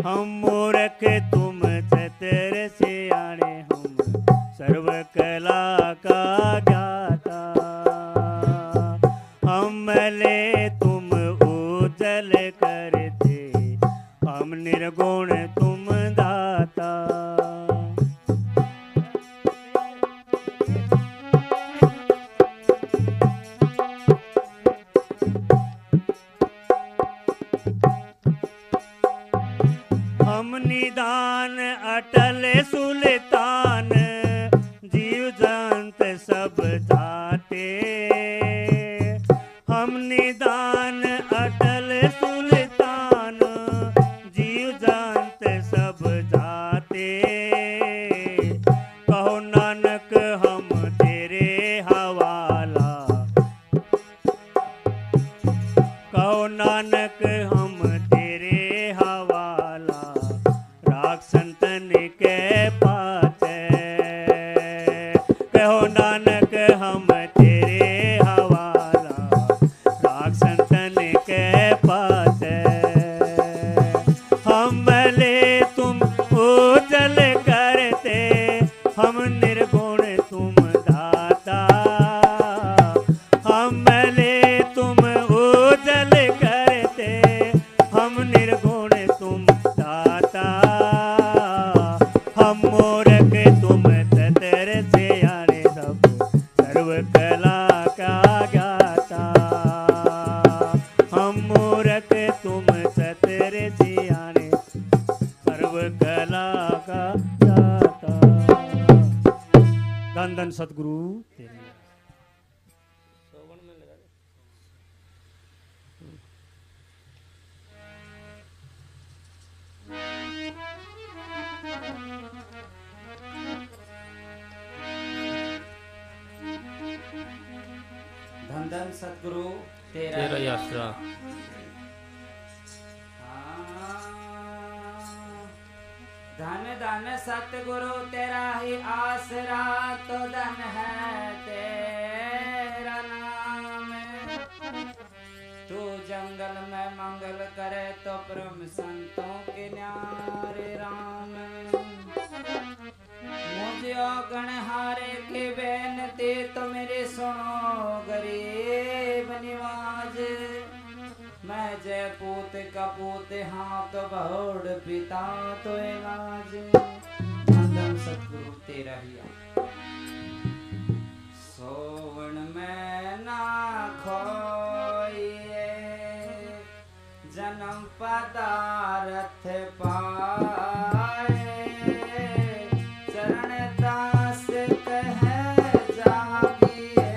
हम मूर्ख तुम चतुर सियाणे, हम सर्व कला का ज्ञाता। हमले तुम उजल करते, हम निर्गुण तुम दाता। हम निदान अटल सुल्तान, जीव जंत सब जाते। हम निदान अटल सुल्तान, जीव जंत सब जाते। कहो नानक हम तेरे हवाला, कहो नानक हम तेरे हवाला, राख संतन के पाते। कहो नानक हम तेरे हवाला, राख संतन के पाते। हमले तुम उजल करते, हम निर्गुण तुम दाता। हमले तुम उजल करते, हम निर्गुण तुम दाता। हम मूर्ख तुम चतुर सियाणे, सब सर्व कला का ज्ञाता। हम मूर्ख तुम चतुर सियाणे, सर्व कला का ज्ञाता। धन धन सतगुरु तेरे। धन धन सतगुरु तेरा तेरा ही आसरा। धन धन सतगुरु तेरा ही आसरा, तो धन है तेरा नाम। तू जंगल में मंगल करे, तो परम संतों के न्यारे राम। मुझे गणहारे की बेनती, तो मेरी सुनो गरीब निवाज। मैं जय पूत कपूत, हाँ तो बहुड़ पिता तो इलाज। नंदन सतगुरु तेरा ही सोवन में ना खोइए, जन्म पदारथ पाए। चरण दास कहे जागिए,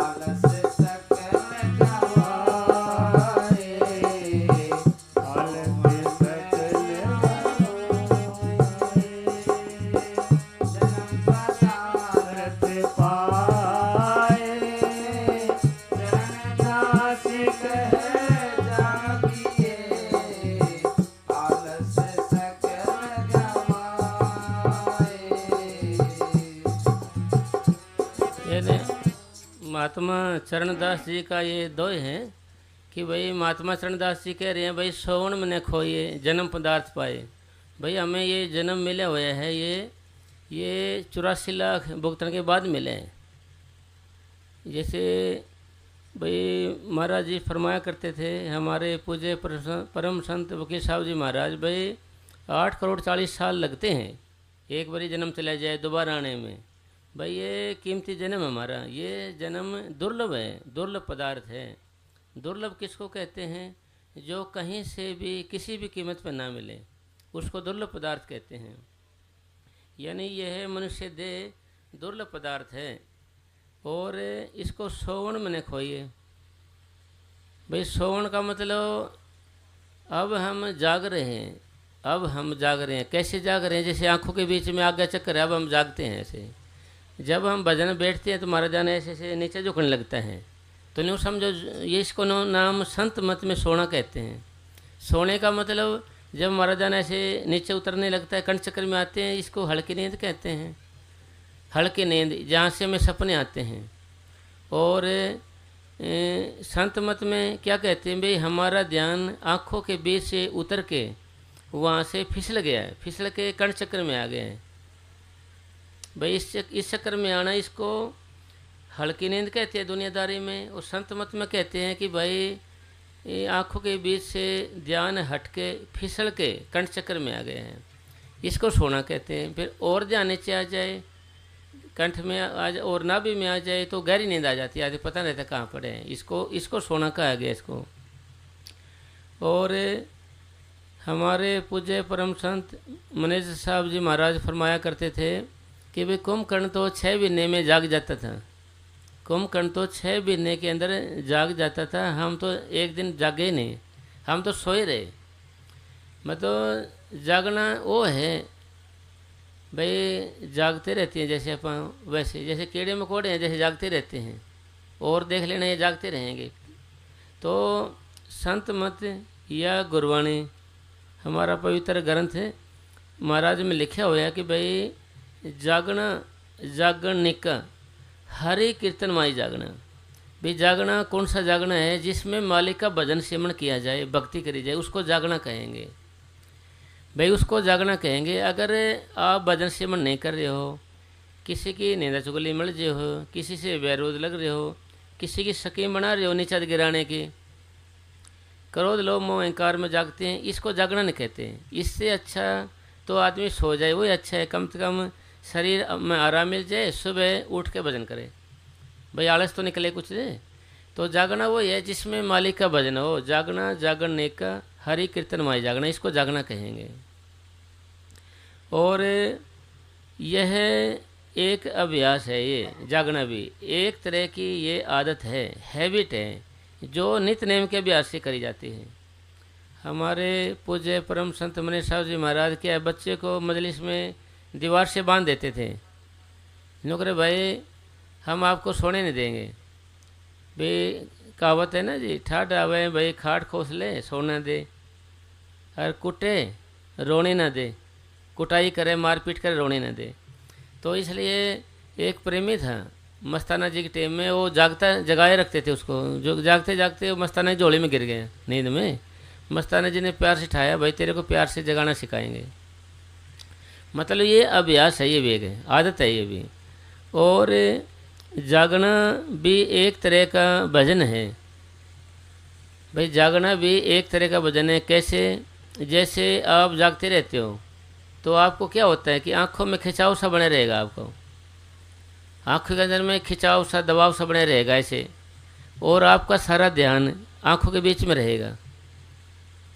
आलस सकल गवाए। आलस सकल जन्म पदारथ पाए। चरण दास कहे जागिए, आलस सकल गवाए। ये महात्मा चरणदास जी का ये दोय है कि भाई महात्मा चरणदास जी कह रहे हैं भाई सोवन में न खोइए, जन्म पदार्थ पाए। भाई हमें ये जन्म मिले हुए हैं, ये 84 लाख भुगतान के बाद मिले हैं। जैसे भाई महाराज जी फरमाया करते थे, हमारे पूज्य परम संत वकील साहब जी महाराज, भाई 8 करोड़ 40 साल लगते हैं एक बारी जन्म चला जाए दोबारा आने में। भाई ये कीमती जन्म हमारा, ये जन्म दुर्लभ है, दुर्लभ पदार्थ है। दुर्लभ किसको कहते हैं? जो कहीं से भी किसी भी कीमत पर ना मिले, उसको दुर्लभ पदार्थ कहते हैं। यानी यह मनुष्य देह दुर्लभ पदार्थ है और इसको सोवन में न खोइए। भाई सोवन का मतलब अब हम जाग रहे हैं, अब हम जाग रहे हैं। कैसे जाग रहे हैं? जैसे आंखों के बीच में आज्ञा चक्कर है, अब हम जागते हैं ऐसे। जब हम भजन बैठते हैं तो महाराज जान ऐसे ऐसे नीचे झुकने लगता है, तो न्यू समझो ये इसको नाम संत मत में सोना कहते हैं। सोने का मतलब जब महाराज जान ऐसे नीचे उतरने लगता है, कंठ चक्कर में आते हैं, इसको हल्की नींद कहते हैं। हल्की नींद जहाँ से हमें सपने आते हैं। और संत मत में क्या कहते हैं भाई, हमारा ध्यान आँखों के बीच से उतर के वहाँ से फिसल गया है, फिसल के कर्ण चक्र में आ गया है भाई। इस चक्कर में आना इसको हल्की नींद कहते हैं दुनियादारी में। और संत मत में कहते हैं कि भाई आँखों के बीच से ध्यान हट के फिसल के कर्ण चक्र में आ गए हैं, इसको सोना कहते हैं। फिर और ध्यान नीचे आ जाए, कंठ में आ जाए और नाभि में आ जाए तो गहरी नींद आ जाती है, आदि पता नहीं रहता कहाँ पड़े हैं। इसको सोना कहा गया इसको। और हमारे पूज्य परम संत मनेज साहब जी महाराज फरमाया करते थे कि भाई कुंभकर्ण तो 6 महीने में जाग जाता था, कुंभकर्ण तो 6 महीने के अंदर जाग जाता था, हम तो एक दिन जागे ही नहीं, हम तो सोए रहे। मतलब जागना वो है भाई, जागते रहते हैं जैसे अपन, वैसे जैसे कीड़े मकोड़े हैं जैसे जागते रहते हैं, और देख लेना ये जागते रहेंगे। तो संत मत या गुरबाणी हमारा पवित्र ग्रंथ है महाराज में लिखा हुआ है कि भाई जागना जागण निका हरि कीर्तन माई जागना। भाई जागना कौन सा जागना है, जिसमें मालिक का भजन सिमरण किया जाए, भक्ति करी जाए, उसको जागना कहेंगे भाई, उसको जागना कहेंगे। अगर आप भजन सिमरण नहीं कर रहे हो, किसी की निंदा चुगली मिल रहे हो, किसी से विरोध लग रहे हो, किसी की स्कीम बना रहे हो नीचा गिराने की, क्रोध लोभ मोह अहंकार में जागते हैं, इसको जागना नहीं कहते हैं। इससे अच्छा तो आदमी सो जाए, वही अच्छा है। कम से कम शरीर में आराम मिल जाए, सुबह उठ के भजन करे भाई, आलस तो निकले कुछ दे। तो जागना वही है जिसमें मालिक का भजन हो। जागना जागरण नेक का हरि कीर्तन माई जागना, इसको जागना कहेंगे। और यह एक अभ्यास है, ये जागना भी एक तरह की ये आदत है, हैबिट है, जो नित्य नेम के अभ्यास से करी जाती है। हमारे पूज्य परम संत मनीष साहब जी महाराज के बच्चे को मजलिस में दीवार से बांध देते थे, नौकरे भाई हम आपको सोने नहीं देंगे। भाई कहावत है ना जी, ठाठ आवे भाई खाट खोस ले सोना दे, और कुटे रोने ना दे, कुटाई करे मारपीट करे रोने ना दे। तो इसलिए एक प्रेमी था मस्ताना जी के टाइम में, वो जगाए रखते थे उसको, जो जागते जागते वो मस्ताना की झोली में गिर गए नींद में। मस्ताना जी ने प्यार से उठाया, भाई तेरे को प्यार से जगाना सिखाएंगे। मतलब ये अभ्यास है, ये भी एक आदत है ये भी। और जागना भी एक तरह का भजन है भाई, जागना भी एक तरह का भजन है। कैसे, जैसे आप जागते रहते हो तो आपको क्या होता है कि आँखों में खिंचाव सा बने रहेगा, आपको आँखों के अंदर में खिंचाव सा दबाव सा बने रहेगा ऐसे, और आपका सारा ध्यान आँखों के बीच में रहेगा।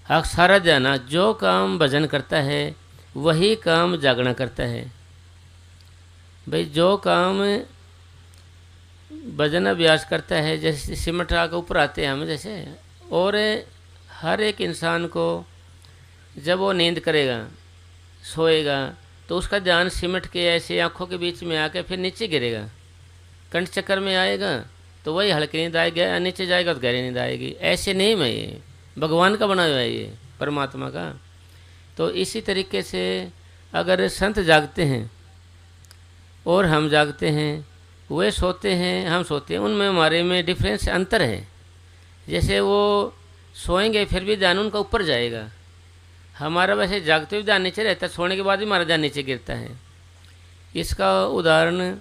आप सारा ध्यान जो काम भजन करता है वही काम जागना करता है भाई। जो काम भजन अभ्यास करता है, जैसे सिमट के ऊपर आते हैं हम जैसे, और हर एक इंसान को जब वो नींद करेगा सोएगा तो उसका ध्यान सिमट के ऐसे आँखों के बीच में आकर फिर नीचे गिरेगा, कंठ चक्कर में आएगा तो वही हल्की नींद आएगी, नीचे जाएगा तो गहरी नींद आएगी। ऐसे नहीं है, ये भगवान का बना हुआ है, ये परमात्मा का। तो इसी तरीके से अगर संत जागते हैं और हम जागते हैं, वे सोते हैं हम सोते हैं, उनमें हमारे में डिफरेंस अंतर है। जैसे वो सोएंगे फिर भी ध्यान उनका ऊपर जाएगा, हमारा वैसे जागते हुए ध्यान नीचे रहता है, सोने के बाद भी हमारा ध्यान नीचे गिरता है। इसका उदाहरण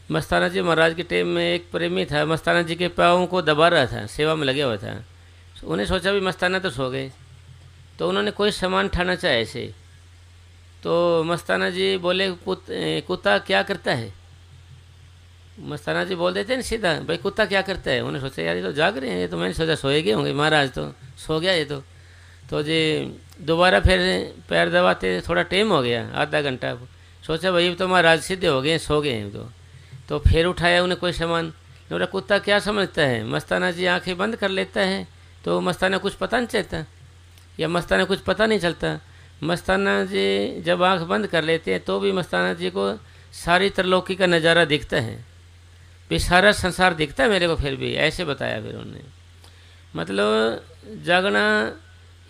मस्ताना जी महाराज के टाइम में एक प्रेमी था, मस्ताना जी के पाँवों को दबा रहा था, सेवा में लगे हुआ था। उन्हें सोचा भी मस्ताना तो सो गए, तो उन्होंने कोई सामान उठाना चाहे ऐसे, तो मस्ताना जी बोले कुत्ता क्या करता है। मस्ताना जी बोल देते हैं सीधा, भाई कुत्ता क्या करता है। उन्हें सोचा यार ये तो जाग रहे हैं, ये तो मैंने सोचा सोए गए होंगे महाराज, तो सो गया ये तो जी दोबारा फिर पैर दबाते थोड़ा टाइम हो गया, आधा घंटा। सोचा भाई तो महाराज सीधे हो गए, सो गए हैं। तो फिर उठाया उन्हें कोई सामान, बोला कुत्ता क्या समझता है। मस्ताना जी आंखें बंद कर लेता है तो मस्ताना कुछ पता नहीं चलता, या मस्ताना कुछ पता नहीं चलता। मस्ताना जी जब आंख बंद कर लेते हैं तो भी मस्ताना जी को सारी त्रिलोकी का नज़ारा दिखता है, भी सारा संसार दिखता है मेरे को फिर भी, ऐसे बताया फिर उन्होंने। मतलब जागना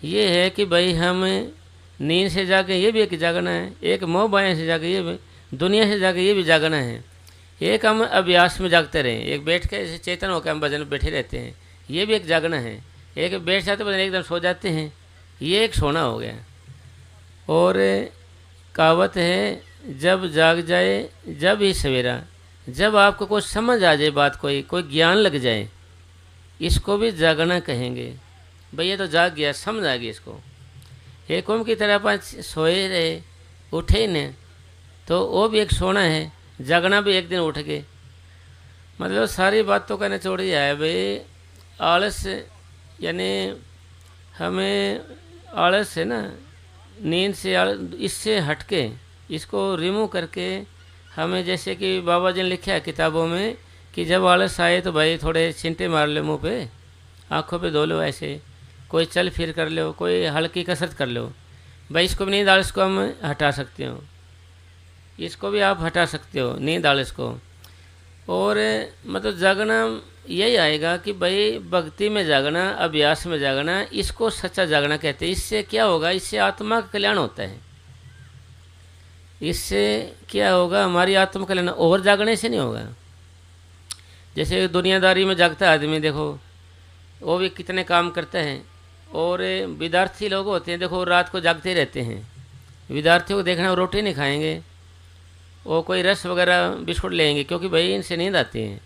ये है कि भाई हम नींद से जाके ये भी एक जागना है, एक मोह माया से जाके ये भी, दुनिया से जाके ये भी जागना है। एक हम अभ्यास में जागते रहें, एक बैठ के ऐसे चेतन होकर हम भजन में बैठे रहते हैं, ये भी एक जागना है। एक बैठ जाते भजन एकदम सो जाते हैं, ये एक सोना हो गया। और कहावत है, जब जाग जाए जब ही सवेरा, जब आपको कोई समझ आ जाए बात, कोई ज्ञान लग जाए, इसको भी जागना कहेंगे। भाई ये तो जाग गया, समझ आ गई इसको। एक ओम की तरह अपन सोए रहे, उठे ही नहीं, तो वो भी एक सोना है। जागना भी एक दिन उठ के, मतलब सारी बातों का निचोड़ ही है भाई। आलस यानी हमें आलस है ना, नींद से इससे हटके, इसको रिमूव करके हमें, जैसे कि बाबा जी ने लिखा है किताबों में कि जब आलस आए तो भाई थोड़े छिंटे मार लो मुंह पे, आँखों पे धो लो, ऐसे कोई चल फिर कर लो, कोई हल्की कसरत कर लो। भाई इसको भी नींद आलस को हम हटा सकते हो, इसको भी आप हटा सकते हो नींद आलस को। और मतलब जागना यही आएगा कि भाई भक्ति में जागना, अभ्यास में जागना, इसको सच्चा जागना कहते हैं। इससे क्या होगा, इससे आत्मा का कल्याण होता है। इससे क्या होगा, हमारी आत्मा कल्याण और जागने से नहीं होगा। जैसे दुनियादारी में जागता है आदमी, देखो वो भी कितने काम करते हैं। और विद्यार्थी लोग होते हैं, देखो रात को जागते रहते हैं। विद्यार्थियों को देखना, वो रोटी नहीं खाएंगे, वो कोई रस वगैरह बिस्कुट लेंगे, क्योंकि भाई इनसे नींद आती है।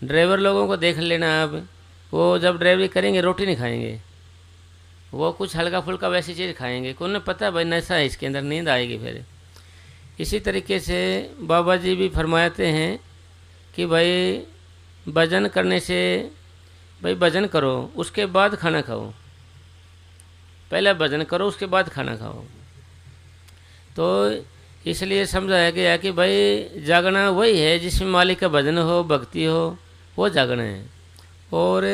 ड्राइवर लोगों को देख लेना आप, वो जब ड्राइवरी करेंगे रोटी नहीं खाएंगे, वो कुछ हल्का फुल्का वैसी चीज़ खाएंगे, को उन्हें पता है भाई नशा है इसके अंदर, नींद आएगी फिर। इसी तरीके से बाबा जी भी फरमाते हैं कि भाई भजन करने से, भाई भजन करो उसके बाद खाना खाओ, पहले भजन करो उसके बाद खाना खाओ। तो इसलिए समझाया गया कि भाई जागना वही है जिसमें मालिक का भजन हो, भक्ति हो, वो जागना है। और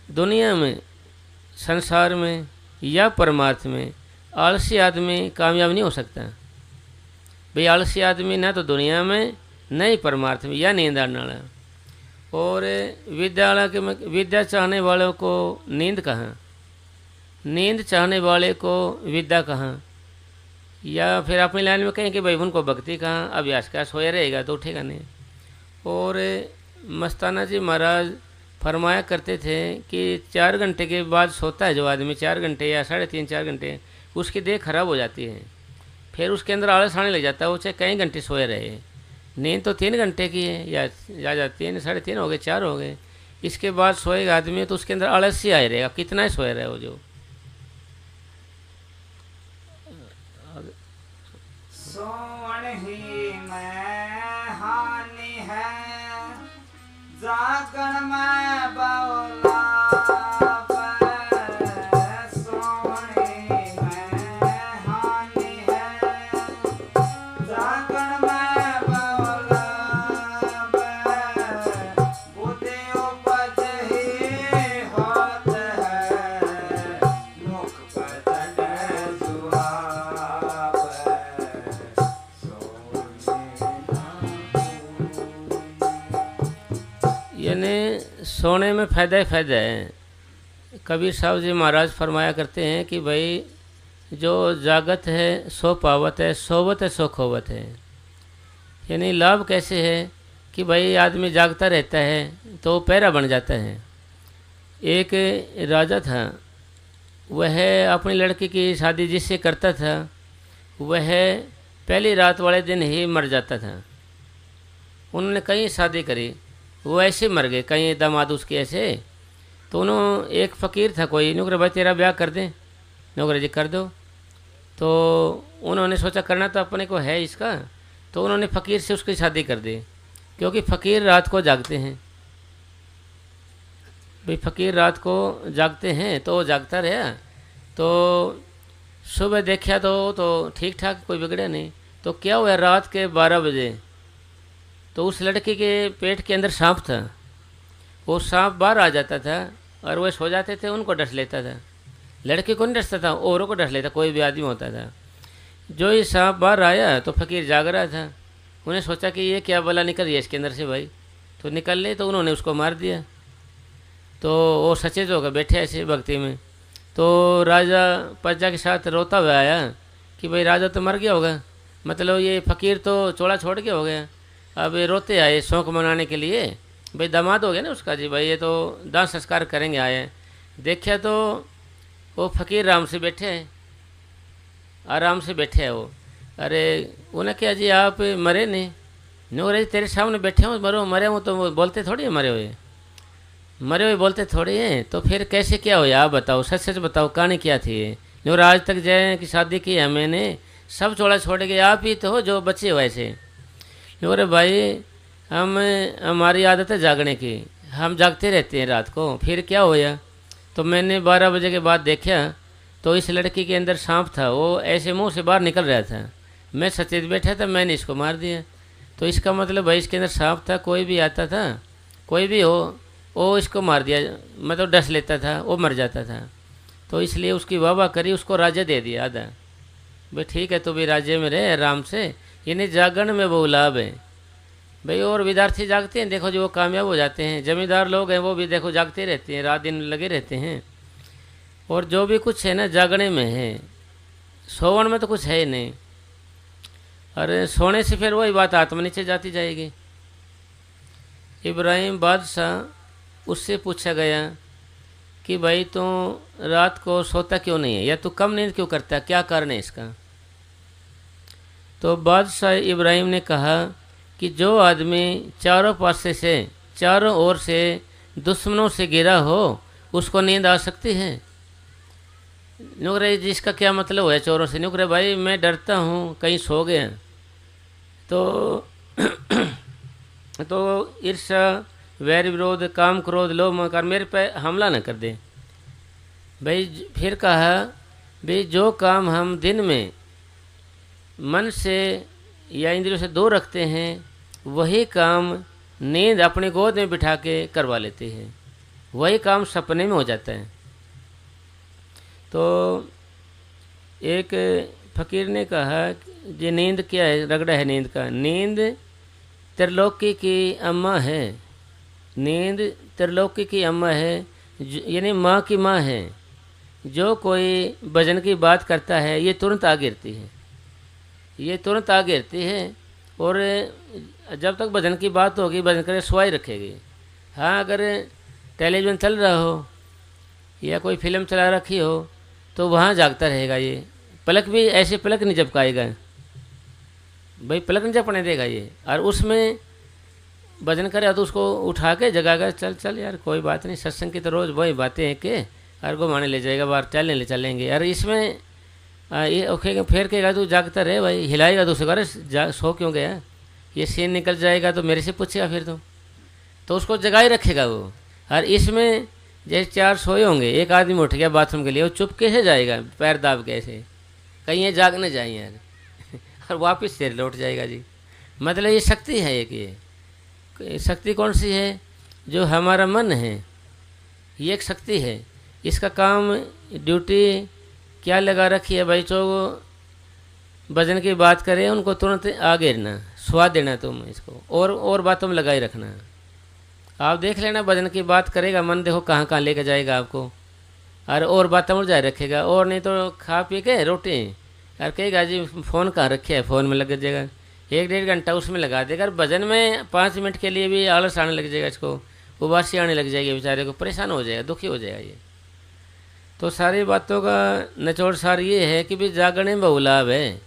दुनिया में, संसार में या परमार्थ में आलसी आदमी कामयाब नहीं हो सकता। भाई आलसी आदमी ना तो दुनिया में, न ही परमार्थ में, या नींद आने वाला। और विद्या चाहने वालों को नींद कहाँ, नींद चाहने वाले को विद्या कहाँ, या फिर अपनी लाइन में कहें कि भाई उनको भक्ति कहाँ, अभ्यास का सोया रहेगा तो उठेगा नहीं। और मस्ताना जी महाराज फरमाया करते थे कि 4 घंटे के बाद सोता है जो आदमी, 4 घंटे या 3.5-4 घंटे, उसकी देह खराब हो जाती है, फिर उसके अंदर आलस आने लग जाता है। वो चाहे कई घंटे सोए रहे, नींद तो 3 घंटे की है, या 3, 3.5 हो गए, 4 हो गए, इसके बाद सोएगा आदमी तो उसके अंदर आलस ही आए रहेगा, कितना ही सोए रहे हो जो। सोण ही में हानि है, जागण में बौला पर। सोण ही में हानि है, जागण में बौला पर। बुद्धि उपज ही होत है, मुख पर चढ़े सुहाव। यानी सोने में फ़ायदा ही फ़ायदा है। कबीर साहब जी महाराज फरमाया करते हैं कि भाई जो जागत है सो पावत है, सोवत है सो खोवत है। यानी लाभ कैसे है कि भाई आदमी जागता रहता है तो पैरा बन जाता है। एक राजा था, वह अपनी लड़की की शादी जिससे करता था, वह पहली रात वाले दिन ही मर जाता था। उन्होंने कई शादी करी, वो ऐसे मर गए, कई दामाद उसके ऐसे। तो उन्होंने, एक फ़कीर था कोई, नौकरे भाई तेरा ब्याह कर दें, नौकरे जी कर दो। तो उन्होंने सोचा करना तो अपने को है इसका, तो उन्होंने फ़कीर से उसकी शादी कर दी, क्योंकि फ़कीर रात को जागते हैं। भाई फ़कीर रात को जागते हैं तो वो जागता रहा, तो सुबह देखा तो ठीक ठाक, कोई बिगड़ा नहीं। तो क्या हुआ, रात के 12 बजे तो उस लड़की के पेट के अंदर सांप था। वो सांप बाहर आ जाता था और वह सो जाते थे, उनको डस लेता था। लड़की को नहीं डसता था, औरों को डस लेता, कोई भी आदमी होता था। जो ये सांप बाहर आया तो फ़कीर जाग रहा था, उन्हें सोचा कि ये क्या बला निकल रही है इसके अंदर से भाई, तो निकल ले, तो उन्होंने उसको मार दिया। तो वो सचेत होकर बैठे ऐसे भक्ति में। तो राजा प्रजा के साथ रोता हुआ आया कि भाई राजा तो मर गया होगा, मतलब ये फ़कीर तो चोला छोड़ के हो गया। अब ये रोते आए शौक मनाने के लिए, भाई दामाद हो गया ना उसका जी, भाई ये तो दाह संस्कार करेंगे आए। देखा तो वो फकीर राम से बैठे हैं, आराम से बैठे हैं वो। अरे उन्हें क्या जी आप मरे नहीं? नो रे तेरे सामने बैठे हूँ, मरो मरे हूँ तो वो बोलते थोड़ी है मरे हुए बोलते थोड़ी हैं। तो फिर कैसे क्या हो आप बताओ, सच सच बताओ कहानी क्या थी ये? जो आज तक जय की शादी की है मैंने, सब चोड़ा छोड़ के आप ही तो हो जो बचे हो ऐसे। अरे भाई हमारी आदत है जागने की, हम जागते रहते हैं रात को। फिर क्या होया, तो मैंने 12 बजे के बाद देखा तो इस लड़की के अंदर सांप था, वो ऐसे मुंह से बाहर निकल रहा था। मैं सचेत बैठा था, मैंने इसको मार दिया। तो इसका मतलब भाई इसके अंदर सांप था, कोई भी आता था, कोई भी हो वो इसको मार दिया, मतलब डस लेता था, वो मर जाता था। तो इसलिए उसकी वाह करी, उसको राज्य दे दिया आधा। भाई ठीक है तो भी राज्य में रहे आराम से, यानी जागरण में वो लाभ है भाई। और विद्यार्थी जागते हैं, देखो जो वो कामयाब हो जाते हैं। जमींदार लोग हैं वो भी देखो जागते रहते हैं, रात दिन लगे रहते हैं। और जो भी कुछ है ना जागने में है, सोवन में तो कुछ है ही नहीं। अरे सोने से फिर वही बात आत्मा नीचे जाती जाएगी। इब्राहिम बादशाह उससे पूछा गया कि भाई तू रात को सोता क्यों नहीं है, या तू कम नींद क्यों करता है, क्या कारण है इसका? तो बादशाह इब्राहिम ने कहा कि जो आदमी चारों पासे से, चारों ओर से दुश्मनों से घिरा हो उसको नींद आ सकती है। नुकरे जी इसका क्या मतलब है चोरों से? नुकरे भाई मैं डरता हूँ कहीं सो गया तो ईर्ष्या वैर विरोध काम क्रोध लोभ मकार मेरे पे हमला न कर दे भाई। फिर कहा भाई जो काम हम दिन में मन से या इंद्रियों से दूर रखते हैं वही काम नींद अपनी गोद में बिठा के करवा लेते हैं, वही काम सपने में हो जाता है। तो एक फकीर ने कहा ये नींद क्या है, रगड़ा है नींद का। नींद त्रिलोकी की अम्मा है, नींद त्रिलोकी की अम्मा है, यानी माँ की माँ है। जो कोई भजन की बात करता है ये तुरंत आ गिरती है, ये तुरंत आ गिरती है। और जब तक भजन की बात होगी भजन करे सुवाई रखेगी। हाँ अगर टेलीविज़न चल रहा हो या कोई फिल्म चला रखी हो तो वहाँ जागता रहेगा। ये पलक भी ऐसे पलक नहीं झपकाएगा भाई, पलक नहीं झपकने देगा ये। और उसमें भजन करे तो उसको उठा के जगाकर चल चल यार कोई बात नहीं, सत्संग की तो रोज़ वही बातें हैं कि और घुमाने ले जाएगा बाहर, टहलने ले चलेंगे। और इसमें ये ओके फिर कहेगा तू जागता रहे भाई, हिलाएगा तो उसे अरे सो क्यों गया, ये सीन निकल जाएगा तो मेरे से पूछेगा फिर तो उसको जगाए रखेगा वो। और इसमें जैसे 4 सोए होंगे, एक आदमी उठ गया बाथरूम के लिए, वो चुपके से जाएगा पैर दाब के ऐसे, कहीं ये जाग न जाए यार और वापस से लौट जाएगा जी। मतलब ये शक्ति है एक, ये शक्ति कौन सी है? जो हमारा मन है, ये एक शक्ति है। इसका काम ड्यूटी क्या लगा रखी है भाई, जो भजन की बात करें उनको तुरंत आगे रहना, स्वाद देना तुम इसको, और बातों में लगाए रखना। आप देख लेना भजन की बात करेगा मन, देखो कहाँ कहाँ लेके जाएगा आपको, और बातों में जाए रखेगा। और नहीं तो खा पी के रोटी और कहेगा जी फ़ोन कहाँ रखे है, फ़ोन में लग जाएगा, 1-1.5 घंटा उसमें लगा देगा। और भजन में 5 मिनट के लिए भी आलस आने लग जाएगा, इसको उबासी आने लग जाएगी, बेचारे को परेशान हो जाएगा, दुखी हो जाएगा ये। तो सारी बातों का निचोड़ सार ये है कि भाई जागने में बहु लाभ है,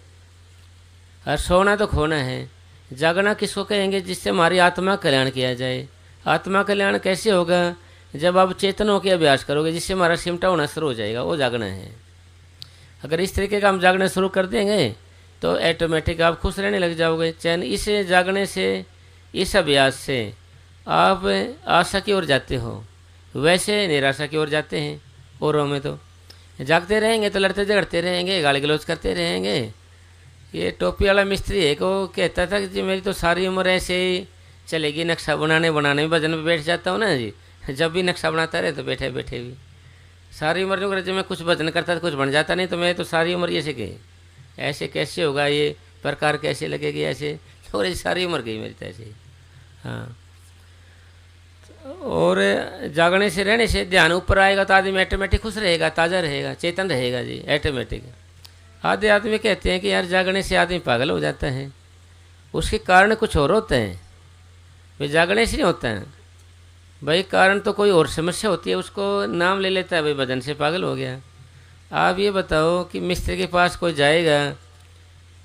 और सोना तो खोना है। जागना किसको कहेंगे? जिससे हमारी आत्मा कल्याण किया जाए। आत्मा कल्याण कैसे होगा? जब आप चेतन होकर अभ्यास करोगे, जिससे हमारा सिमटा होना शुरू हो जाएगा, वो जागना है। अगर इस तरीके का हम जागना शुरू कर देंगे तो ऑटोमेटिक आप खुश रहने लग जाओगे। चैन इस जागने से, इस अभ्यास से आप आशा की ओर जाते हो, वैसे निराशा की ओर जाते हैं। औरों में तो जागते रहेंगे तो लड़ते झगड़ते रहेंगे, गाली गलौज करते रहेंगे। ये टोपी वाला मिस्त्री है को कहता था कि जी मेरी तो सारी उम्र ऐसे ही चलेगी, नक्शा बनाने में भजन में बैठ जाता हूँ ना जी, जब भी नक्शा बनाता रहे तो बैठे बैठे भी सारी उम्र जो जब मैं कुछ भजन करता था कुछ बन जाता नहीं, तो मैं तो सारी उम्र ये से गई, ऐसे कैसे होगा, ये प्रकार कैसे लगेगी ऐसे, और सारी उम्र गई मेरी तो ऐसे ही। हाँ, और जागने से रहने से ध्यान ऊपर आएगा तो आदमी ऑटोमेटिक खुश रहेगा, ताज़ा रहेगा, चेतन रहेगा जी ऑटोमेटिक। आधे आदमी कहते हैं कि यार जागने से आदमी पागल हो जाता है, उसके कारण कुछ और होते हैं, भाई जागने से नहीं होता है। भाई कारण तो कोई और समस्या होती है, उसको नाम ले लेता है, भाई भजन से पागल हो गया। आप ये बताओ कि मिस्त्री के पास कोई जाएगा,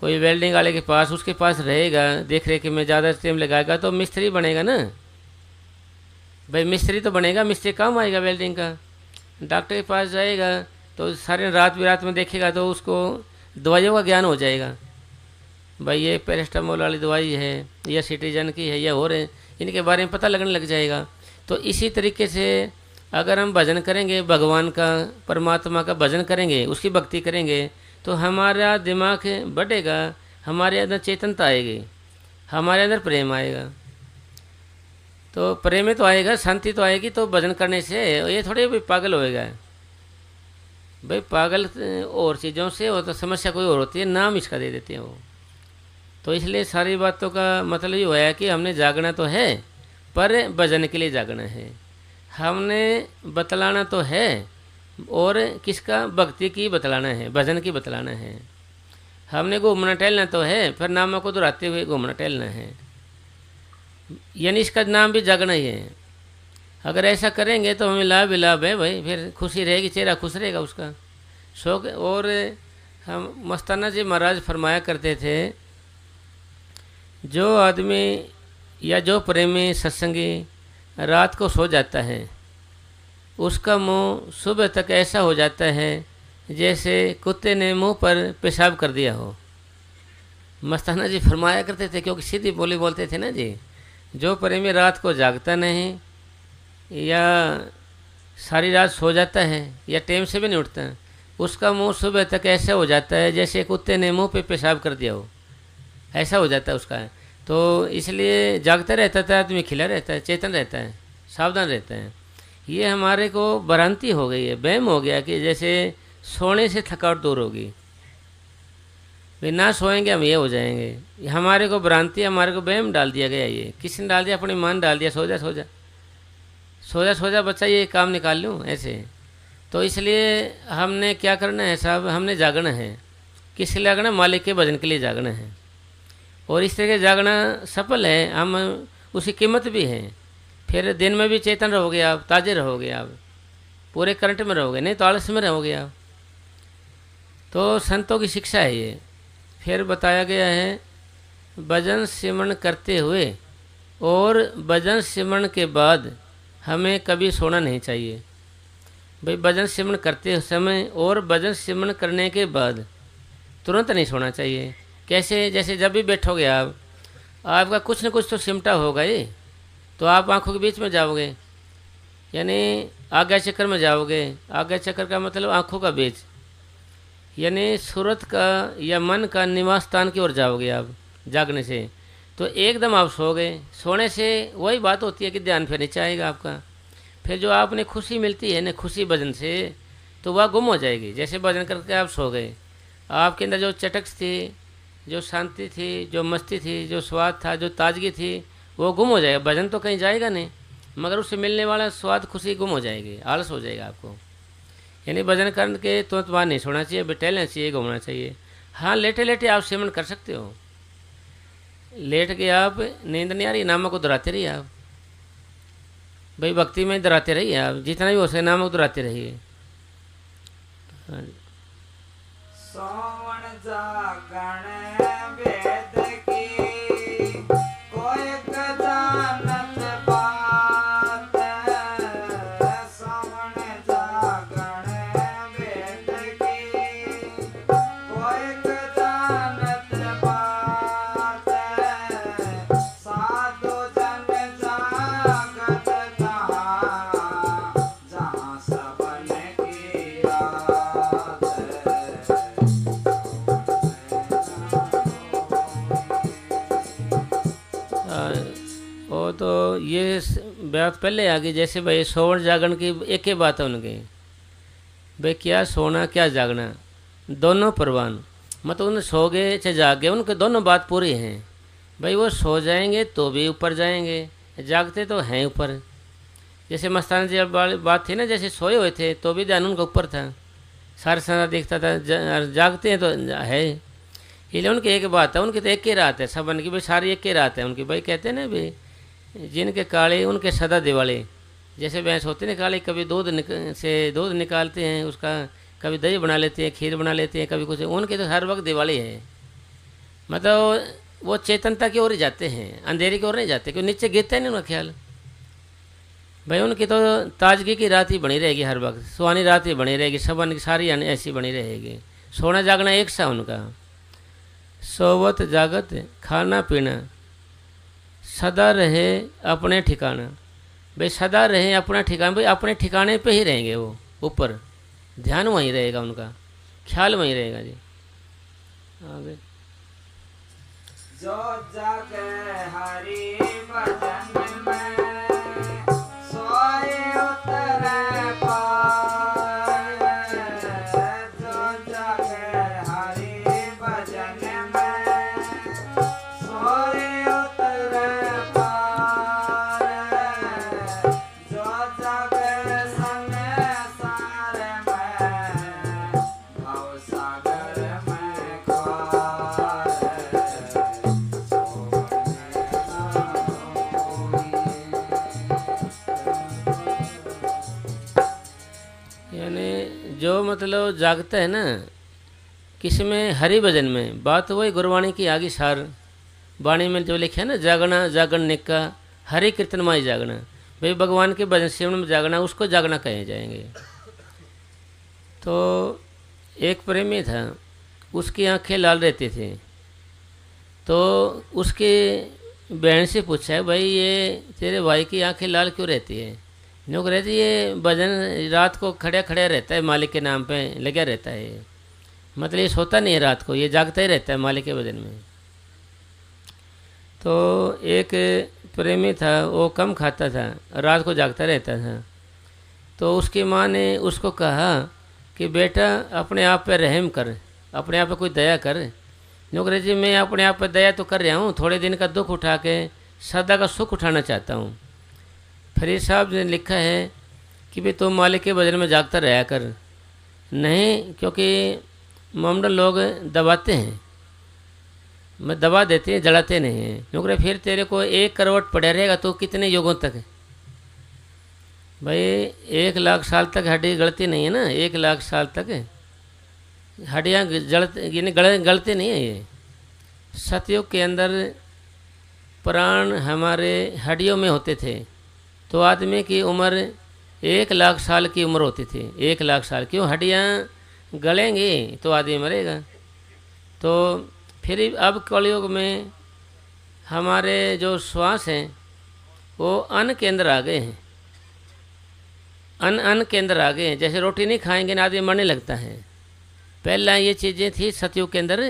कोई वेल्डिंग वाले के पास, उसके पास रहेगा, देख रेख में ज़्यादा टाइम लगाएगा तो मिस्त्री बनेगा ना। भाई मिस्त्री तो बनेगा, मिस्त्री काम आएगा वेल्डिंग का। डॉक्टर के पास जाएगा तो सारे रात बिरात में देखेगा तो उसको दवाइयों का ज्ञान हो जाएगा। भाई ये पैरास्टामोल वाली दवाई है या सिटीजन की है या और है, इनके बारे में पता लगने लग जाएगा। तो इसी तरीके से अगर हम भजन करेंगे, भगवान का, परमात्मा का भजन करेंगे, उसकी भक्ति करेंगे, तो हमारा दिमाग बढ़ेगा, हमारे अंदर चेतनता आएगी, हमारे अंदर प्रेम आएगा। तो प्रेम में तो आएगा, शांति तो आएगी। तो भजन करने से ये थोड़े भी पागल होएगा। भाई पागल और चीज़ों से हो तो समस्या कोई और होती है, नाम इसका दे देते हैं वो। तो इसलिए सारी बातों का मतलब ये हुआ है कि हमने जागना तो है, पर भजन के लिए जागना है। हमने बतलाना तो है, और किसका? भक्ति की बतलाना है, भजन की बतलाना है। हमने घूमना टहलना तो है, फिर नामों को दोहराते हुए घूमना टहलना है, यानी इसका नाम भी जागना ही है। अगर ऐसा करेंगे तो हमें लाभ ही लाभ है भाई, फिर खुशी रहेगी, चेहरा खुश रहेगा उसका, शौक। और हम मस्ताना जी महाराज फरमाया करते थे, जो आदमी या जो प्रेमी सत्संगी रात को सो जाता है, उसका मुंह सुबह तक ऐसा हो जाता है जैसे कुत्ते ने मुंह पर पेशाब कर दिया हो। मस्ताना जी फरमाया करते थे, क्योंकि सीधी बोली बोलते थे ना जी। जो प्रेमी रात को जागता नहीं या सारी रात सो जाता है या टाइम से भी नहीं उठता, उसका मुंह सुबह तक ऐसा हो जाता है जैसे कुत्ते ने मुंह पे पेशाब कर दिया हो, ऐसा हो जाता है उसका। तो इसलिए जागता रहता था आदमी, खिला रहता है, चेतन रहता है, सावधान रहता है। ये हमारे को भ्रांति हो गई है, वहम हो गया कि जैसे सोने से थकावट दूर होगी, वे ना सोएंगे हम ये हो जाएंगे। हमारे को भ्रांति, हमारे को वहम डाल दिया गया। ये किसने डाल दिया? अपने मन डाल दिया, सो जा सो जा सो जा सो जा बच्चा, ये काम निकाल लूँ ऐसे। तो इसलिए हमने क्या करना है साहब, हमने जागना है। किस लिए जागना? मालिक के भजन के लिए जागना है। और इस तरह के जागना सफल है, हम उसकी कीमत भी है। फिर दिन में भी चेतन रहोगे आप, ताज़े रहोगे आप, पूरे करंट में रहोगे, नहीं तो आलस में रहोगे आप। तो संतों की शिक्षा है ये। फिर बताया गया है, भजन सिमरण करते हुए और भजन सिमरण के बाद हमें कभी सोना नहीं चाहिए। भाई भजन सिमरण करते समय और भजन सिमरण करने के बाद तुरंत नहीं सोना चाहिए। कैसे? जैसे जब भी बैठोगे आप, आपका कुछ न कुछ तो सिमटा होगा ही, तो आप आंखों के बीच में जाओगे, यानी आज्ञा चक्कर में जाओगे। आज्ञा चक्कर का मतलब आंखों का बीच, यानी सूरत का या मन का निवास स्थान की ओर जाओगे आप जागने से। तो एकदम आप सो गए। सोने से वही बात होती है कि ध्यान फिर नीचे आएगा आपका। फिर जो आपने खुशी मिलती है ना, खुशी भजन से, तो वह गुम हो जाएगी। जैसे भजन करके आप सो गए, आपके अंदर जो चटक थी, जो शांति थी, जो मस्ती थी, जो स्वाद था, जो ताजगी थी, वो गुम हो जाएगा। भजन तो कहीं जाएगा नहीं, मगर उससे मिलने वाला स्वाद, खुशी गुम हो जाएगी, आलस हो जाएगा आपको। यानी भजन करके तुरंत बाहर नहीं सोना चाहिए, बैठना चाहिए, घूमना चाहिए। हाँ, लेटे लेटे आप सिमरन कर सकते हो। लेट के आप, नींद नहीं आ रही, नामों को दोहराते रहिए आप। भाई भक्ति में दोहराते रहिए आप, जितना भी हो सके नामों को दोहराते रहिए। सोवन जागण वेद की कोई जानत बात, सोवन जागण वेद की कोई जानत बात, साधु जन जागत जहाँ जहाँ सबन की रात। वो तो ये बात पहले आ गई। जैसे भाई सोवन जागरण की एक ही बात है उनकी, भाई क्या सोना क्या जागना, दोनों परवान। मतलब उन्हें सो गए चाहे जाग गए, उनके दोनों बात पूरी हैं। भाई वो सो जाएंगे तो भी ऊपर जाएंगे, जागते तो हैं ऊपर। जैसे मस्ताना जी वाली बात थी ना, जैसे सोए हुए थे तो भी ध्यान उनका ऊपर था, सारा सारा देखता था, जागते हैं तो है। इसलिए उनकी एक बात है, उनकी तो एक ही रात है, सबन की भाई सारी एक ही रात है उनकी। भाई कहते हैं ना भाई जिनके काले उनके सदा दिवाले। जैसे भैंस होती है ना काली, कभी से दूध निकालते हैं उसका, कभी दही बना लेते हैं, खीर बना लेते हैं, कभी कुछ। उनके तो हर वक्त दिवाली है, मतलब वो चेतनता की ओर ही जाते हैं, अंधेरे की ओर नहीं जाते, क्योंकि नीचे गिरता है नहीं उनका ख्याल। भाई उनकी तो ताजगी की रात ही बनी रहेगी, हर वक्त सुहानी रात ही बनी रहेगी, सबन की सारी ऐसी बनी रहेगी। सोना जागना एक सा उनका, सोवत जागत खाना पीना, सदा रहे अपने ठिकाना। भाई सदा रहे अपना ठिकाना, भाई अपने ठिकाने पे ही रहेंगे वो, ऊपर ध्यान वहीं रहेगा उनका, ख्याल वहीं रहेगा जी। आगे जो जागे हरि भजन में सोए उतरे पार। जो जागे हरि भजन में सोए उतरे पार। जो जागे संसार में भव सागर में खार। यानी जो मतलब जागता है ना किस में, हरि भजन में। बात वही गुरवाणी की आगे सार वाणी में जो लिखा है ना, जागना जागरण निका हरि कीर्तन माई जागना। भाई भगवान के भजन सेवन में जागना, उसको जागना कहे जाएंगे। तो एक प्रेमी था, उसकी आंखें लाल रहती थी, तो उसकी बहन से पूछा है भाई ये तेरे भाई की आंखें लाल क्यों रहती है? नो रहती ये भजन रात को खड़ा खड़ा रहता है, मालिक के नाम पे लगा रहता है, मतलब ये सोता नहीं है रात को, ये जागता ही रहता है मालिक के भजन में। तो एक प्रेमी था, वो कम खाता था, रात को जागता रहता था। तो उसकी माँ ने उसको कहा कि बेटा अपने आप पे रहम कर, अपने आप पे कोई दया कर। नौकरी जी मैं अपने आप पे दया तो कर रहा हूँ, थोड़े दिन का दुख उठा के सदा का सुख उठाना चाहता हूँ। फरीद साहब ने लिखा है कि भाई तुम मालिक के भजन में जागता रहा कर। नहीं, क्योंकि मोमडन लोग दबाते हैं, मैं दबा देते हैं, जलाते नहीं हैं। नौकरी फिर तेरे को एक करवट पड़ा रहेगा तो कितने युगों तक? भाई 1 लाख साल तक हड्डी गलती नहीं है ना, 1 लाख साल तक हड्डियाँ गलती नहीं है। ये सतयुग के अंदर प्राण हमारे हड्डियों में होते थे, तो आदमी की उम्र 1 लाख साल की उम्र होती थी। 1 लाख साल क्यों? हड्डियाँ गलेंगी तो आदमी मरेगा। तो फिर अब कलयुग में हमारे जो श्वास हैं वो अन्न के अंदर आ गए हैं, अन्न के अंदर आ गए हैं। जैसे रोटी नहीं खाएंगे ना आदमी मरने लगता है। पहला ये चीज़ें थी सतयुग के अंदर,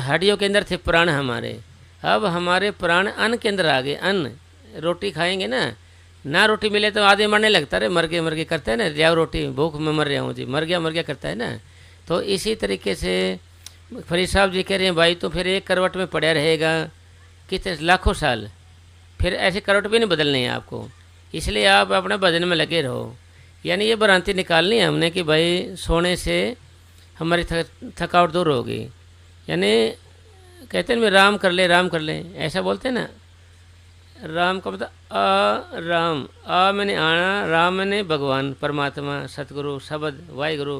हड्डियों के अंदर थे प्राण हमारे। अब हमारे प्राण अन्न के अंदर आ गए। अन्न रोटी खाएंगे ना रोटी मिले तो आदमी मरने लगता है, मर गए करता है ना, लियाओ रोटी भूख में मर रहा हूँ जी, मर गया करता है ना। तो इसी तरीके से फरीद साहब जी कह रहे हैं भाई तो फिर एक करवट में पड़ा रहेगा कितने लाखों साल, फिर ऐसे करवट भी नहीं बदलनी है आपको, इसलिए आप अपने भजन में लगे रहो। यानी ये भ्रांति निकालनी है हमने कि भाई सोने से हमारी थकावट दूर होगी। यानी कहते हैं राम कर ले, ऐसा बोलते हैं ना। राम का मतलब राम, मैंने आना, राम मैंने भगवान परमात्मा सतगुरु शब्द वाहिगुरु।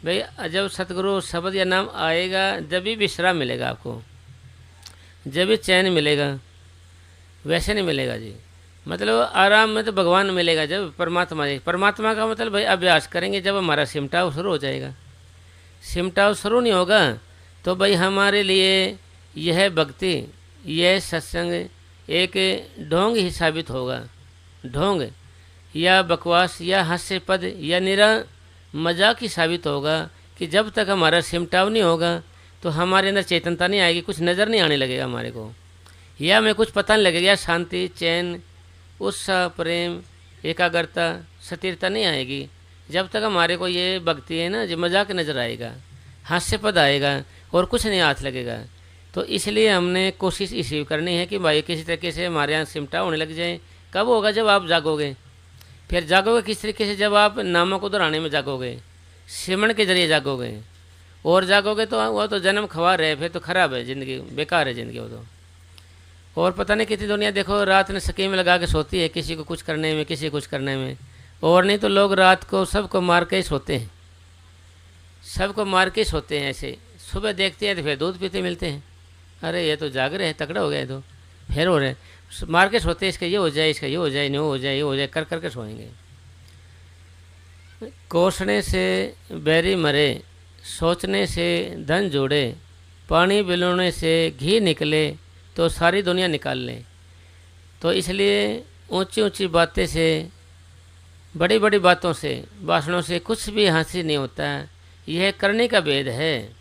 भाई जब सतगुरु शब्द या नाम आएगा जब भी विश्राम मिलेगा आपको, जब भी चैन मिलेगा, वैसे नहीं मिलेगा जी। मतलब आराम में तो भगवान मिलेगा जब परमात्मा का मतलब भाई अभ्यास करेंगे जब हमारा सिमटाव शुरू हो जाएगा। सिमटाव शुरू नहीं होगा तो भाई हमारे लिए यह भक्ति, यह सत्संग एक ढोंग ही साबित होगा। ढोंग या बकवास या हास्य पद या निरा मजाक ही साबित होगा कि जब तक हमारा सिमटाव नहीं होगा तो हमारे अंदर चेतनता नहीं आएगी, कुछ नज़र नहीं आने लगेगा हमारे को, या हमें कुछ पता नहीं लगेगा, शांति चैन उत्साह प्रेम एकाग्रता स्थिरता नहीं आएगी जब तक हमारे को ये भक्ति है ना जो मजाक नज़र आएगा, हास्य पद आएगा और कुछ नहीं हाथ लगेगा। तो इसलिए हमने कोशिश इसी करनी है कि भाई किसी तरीके से हमारे यहाँ सिमटा होने लग जाए। कब होगा? जब आप जागोगे। फिर जागोगे किस तरीके से? जब आप नामों को दोहराने में जागोगे, सिमरण के जरिए जागोगे, और जागोगे तो वो तो जन्म खवा रहे, फिर तो खराब है ज़िंदगी, बेकार है ज़िंदगी वो तो। और पता नहीं कितनी दुनिया देखो रात में स्कीम लगा के सोती है, किसी को कुछ करने में, किसी को कुछ करने में। और नहीं तो लोग रात को सबको मार के ही सोते हैं, सबको मार के ही सोते हैं। ऐसे सुबह देखते हैं तो फिर दूध पीते मिलते हैं, अरे ये तो जाग रहे हैं, तगड़ा हो गया, तो फिर हो रहे मार के सोते हैं, इसका ये हो जाए, इसका ये हो जाए, न्यू हो जाए, ये हो जाए, कर करके सोएंगे। कोसने से बैरी मरे, सोचने से धन जोड़े, पानी बिलोने से घी निकले तो सारी दुनिया निकाल लें। तो इसलिए ऊंची ऊंची बातें से, बड़ी बड़ी बातों से, भाषणों से कुछ भी हासिल नहीं होता है, यह करने का भेद है।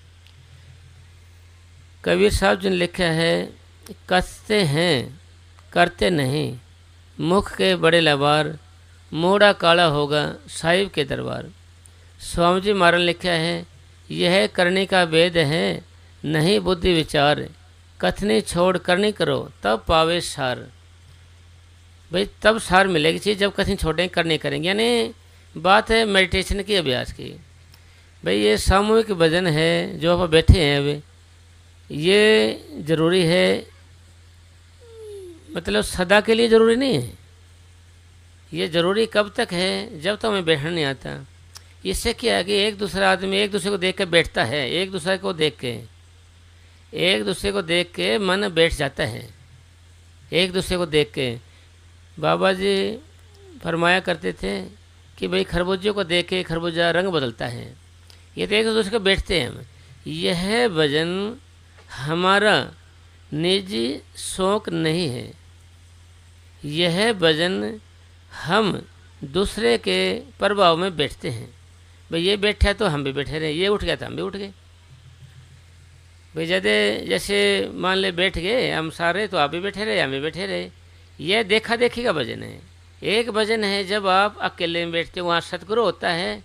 कबीर साहब जी ने लिखा है, कसते हैं करते नहीं, मुख के बड़े लबार, मोड़ा काला होगा साहिब के दरबार। स्वामी जी महाराज ने लिखा है, यह करने का भेद है, नहीं बुद्धि विचार, कथनी छोड़ करनी करो तब पावे सार। भाई तब सार मिलेगी चीज़ जब कथनी छोड़ें करनी करेंगे। यानी बात है मेडिटेशन की, अभ्यास की। भाई ये सामूहिक भजन है जो आप बैठे हैं अभी, ये ज़रूरी है, मतलब सदा के लिए ज़रूरी नहीं है। ये ज़रूरी कब तक है, जब तक हमें बैठना नहीं आता। इससे क्या है कि एक दूसरा आदमी एक दूसरे को देख के बैठता है, एक दूसरे को देख के मन बैठ जाता है, एक दूसरे को देख के। बाबा जी फरमाया करते थे कि भाई खरबूजे को देख के खरबूजा रंग बदलता है। ये तो एक दूसरे को बैठते हैं हम। यह भजन हमारा निजी शौक नहीं है, यह भजन हम दूसरे के प्रभाव में बैठते हैं। भाई ये बैठा तो हम भी बैठे रहे, ये उठ गया तो हम भी उठ गए। भाई जैसे मान ले बैठ गए हम सारे, तो आप भी बैठे रहे, हम भी बैठे रहे। यह देखा देखी का भजन है। एक भजन है जब आप अकेले में बैठते हो, वहाँ सतगुरु होता है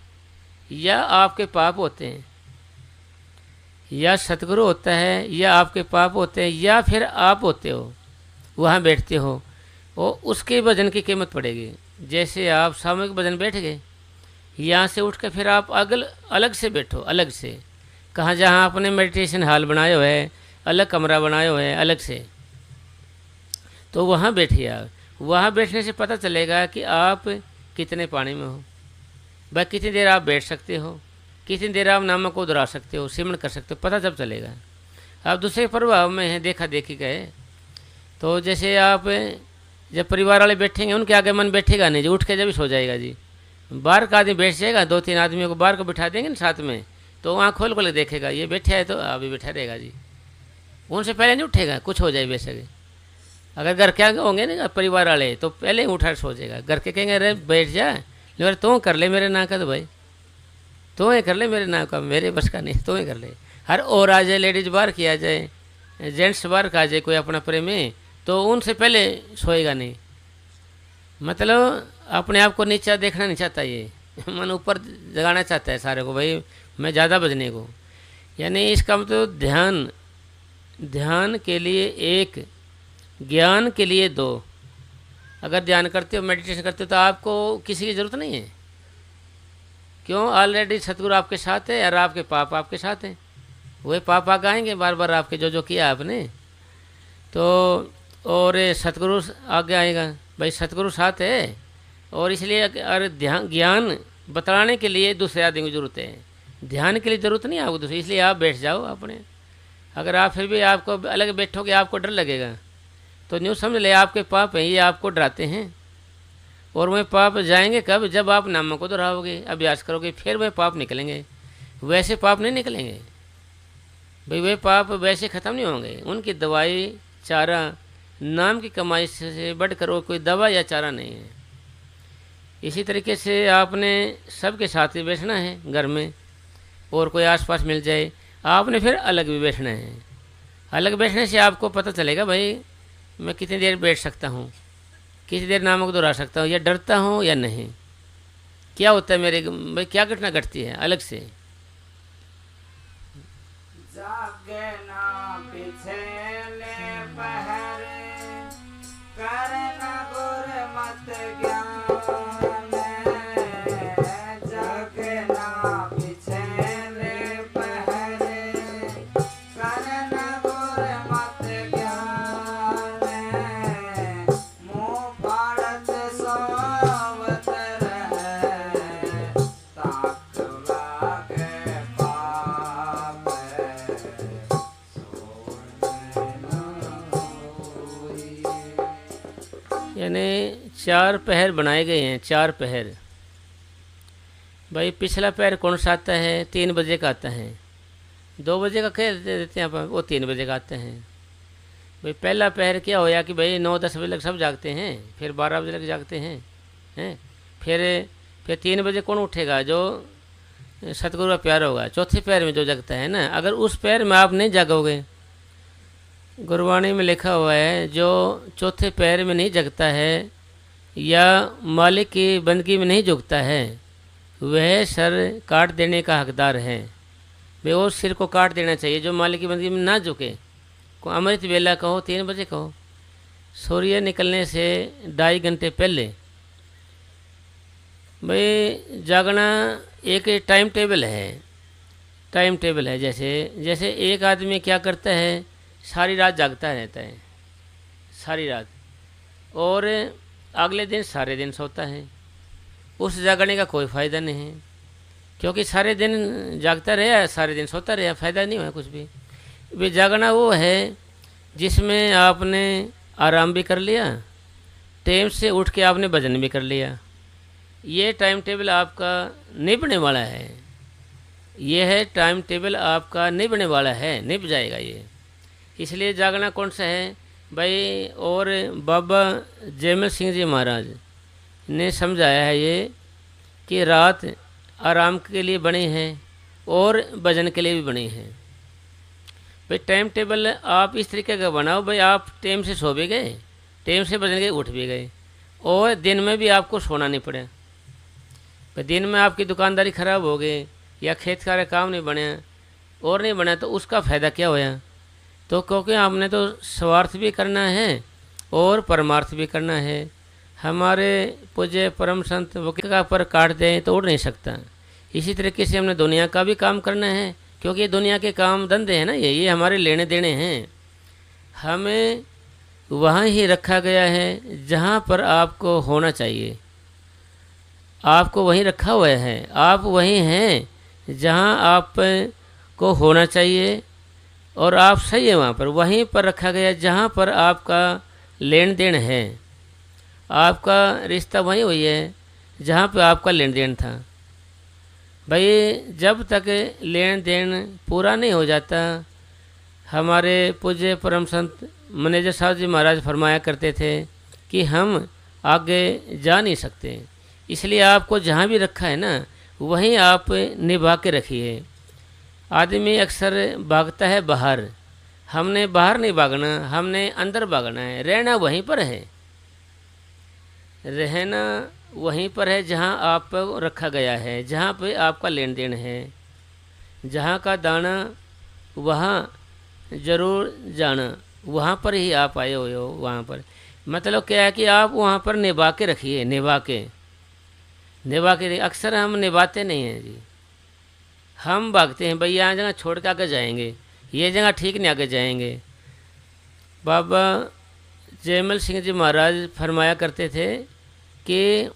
या आपके पाप होते हैं, या सतगुरु होता है या आपके पाप होते हैं, या फिर आप होते हो, वहाँ बैठते हो, और उसके भजन की कीमत पड़ेगी। जैसे आप सामूहिक भजन बैठ गए, यहाँ से उठ कर फिर आप अलग से बैठो, अलग से कहाँ, जहाँ आपने मेडिटेशन हॉल बनाए हुए है, अलग कमरा बनाए हुए है अलग से, तो वहाँ बैठिए आप। वहाँ बैठने से पता चलेगा कि आप कितने पानी में हो, भाई कितनी देर आप बैठ सकते हो, कितनी देर आप नामक को दोहरा सकते हो, सिमरण कर सकते हो, पता जब चलेगा। आप दूसरे प्रभाव में हैं, देखा देखी गए। तो जैसे आप जब परिवार वाले बैठेंगे, उनके आगे मन बैठेगा नहीं जी, उठ के जब ही सो जाएगा जी। बाहर का आदमी बैठ जाएगा, 2-3 आदमियों को बाहर को बिठा देंगे ना साथ में, तो वहाँ खोल खोल देखेगा, ये बैठा है तो अभी बैठा रहेगा जी, उनसे पहले नहीं उठेगा, कुछ हो जाए वैसे। अगर घर के आगे होंगे ना परिवार वाले, तो पहले ही उठा सो जाएगा। घर के कहेंगे अरे बैठ जा, लेकिन तू कर ले मेरे ना का, तो भाई तू ही कर ले मेरे ना का, मेरे बस का नहीं, तू ही कर ले। हर और आ जाए, लेडीज बाहर की आ जाए, जेंट्स बाहर का आ जाए कोई अपना प्रेमी, तो उनसे पहले सोएगा नहीं। मतलब अपने आप को नीचा देखना नहीं चाहता, ये मन ऊपर जगाना चाहता है सारे को, भाई मैं ज़्यादा बजने को। यानी इसका मतलब ध्यान के लिए 1, ज्ञान के लिए 2। अगर ध्यान करते हो, मेडिटेशन करते हो, तो आपको किसी की ज़रूरत नहीं है। क्यों? ऑलरेडी सतगुरु आपके साथ है और आपके पाप आपके साथ हैं। वही पाप आगे आएंगे बार बार आपके, जो किया आपने, तो और सतगुरु आगे आएगा। भाई सतगुरु साथ है, और इसलिए अगर ज्ञान बतलाने के लिए दूसरे आदमी की ज़रूरत है, ध्यान के लिए ज़रूरत नहीं है आपको दूसरे। इसलिए आप बैठ जाओ अपने। अगर आप फिर भी आपको अलग बैठोगे, आपको डर लगेगा, तो न्यू समझ ले आपके पाप हैं, ये आपको डराते हैं। और वह पाप जाएंगे कब? जब आप नामों को दोहराओगे, अभ्यास करोगे, फिर वह पाप निकलेंगे। वैसे पाप नहीं निकलेंगे भाई, वे पाप वैसे ख़त्म नहीं होंगे। उनकी दवाई चारा नाम की कमाई से बढ़कर और कोई दवा या चारा नहीं है। इसी तरीके से आपने सबके साथ ही बैठना है घर में, और कोई आसपास मिल जाए, आपने फिर अलग भी बैठना है। अलग बैठने से आपको पता चलेगा भाई मैं कितनी देर बैठ सकता हूँ, कितनी देर नामक दोहरा सकता हूँ, या डरता हूँ या नहीं, क्या होता है मेरे भाई, क्या घटना घटती है अलग से। जागे ना पीछे ले पहर, करना गुर मत ज्ञान, जागे ना पीछे ले पहर, यानी 4 पहर बनाए गए हैं, 4 पहर। भाई पिछला पहर कौन सा आता है? 3 बजे का आता है। 2 बजे का कह देते हैं आप, वो 3 बजे का आते हैं। भाई पहला पहर क्या होया कि भाई 9-10 बजे तक सब जागते हैं, फिर 12 बजे तक जागते हैं, फिर 3 बजे कौन उठेगा? जो सतगुरु का प्यार होगा। चौथे पैर में जो जगता है ना, अगर उस पैर में आप नहीं जागोगे, गुरबाणी में लिखा हुआ है जो चौथे पैर में नहीं जगता है या मालिक की बंदगी में नहीं झुकता है, वह सर काट देने का हकदार है। वे वो सिर को काट देना चाहिए जो मालिक की बंदगी में ना झुके। अमृत वेला कहो, 3 बजे कहो, सूर्य निकलने से 2.5 घंटे पहले। भाई जागना एक टाइम टेबल है, टाइम टेबल है। जैसे एक आदमी क्या करता है, सारी रात जागता रहता है, सारी रात, और अगले दिन सारे दिन सोता है। उस जागने का कोई फ़ायदा नहीं है, क्योंकि सारे दिन जागता रहा, सारे दिन सोता रहा, फ़ायदा नहीं हुआ कुछ भी। वे जागना वो है जिसमें आपने आराम भी कर लिया, टाइम से उठ के आपने भजन भी कर लिया। ये टाइम टेबल आपका नहीं बनने वाला है, ये है टाइम टेबल आपका नहीं बनने वाला है, नहीं बजाएगा ये। इसलिए जागना कौन सा है भाई? और बाबा जयमल सिंह जी महाराज ने समझाया है ये कि रात आराम के लिए बनी है और भजन के लिए भी बनी है। भाई टाइम टेबल आप इस तरीके का बनाओ, भाई आप टाइम से सो भी गए, टाइम से भजन के उठ भी गए, और दिन में भी आपको सोना नहीं पड़े। भाई दिन में आपकी दुकानदारी ख़राब हो गई या खेत का काम नहीं बने और नहीं बना, तो उसका फ़ायदा क्या होया? तो क्योंकि आपने तो स्वार्थ भी करना है और परमार्थ भी करना है। हमारे पूज्य परम संत वकील का पर काट दें तो उड़ नहीं सकता। इसी तरीके से हमने दुनिया का भी काम करना है, क्योंकि ये दुनिया के काम धंधे हैं ना, ये हमारे लेने देने हैं। हमें वहाँ ही रखा गया है जहाँ पर आपको होना चाहिए, आपको वहीं रखा हुआ है, आप वहीं हैं जहाँ आप को होना चाहिए, और आप सही है वहाँ पर, वहीं पर रखा गया जहाँ पर आपका लेन देन है। आपका रिश्ता वहीं हुई है जहाँ पर आपका लेन देन था। भाई जब तक लेन देन पूरा नहीं हो जाता, हमारे पूज्य परम संत मैनेजर साहब जी महाराज फरमाया करते थे कि हम आगे जा नहीं सकते। इसलिए आपको जहाँ भी रखा है ना, वहीं आप निभा के रखिए। आदमी अक्सर भागता है बाहर, हमने बाहर नहीं भागना, हमने अंदर भागना है। रहना वहीं पर है, रहना वहीं पर है जहाँ आपको रखा गया है, जहाँ पे आपका लेन देन है। जहाँ का दाना वहाँ ज़रूर जाना, वहाँ पर ही आप आए हुए हो। वहाँ पर मतलब क्या है कि आप वहाँ पर निभा के रखिए, निभा के अक्सर हम निभाते नहीं हैं जी, हम भागते हैं। भाई यहाँ जगह छोड़ के आगे जाएंगे, ये जगह ठीक नहीं, आगे जाएंगे। बाबा जयमल सिंह जी महाराज फरमाया करते थे कि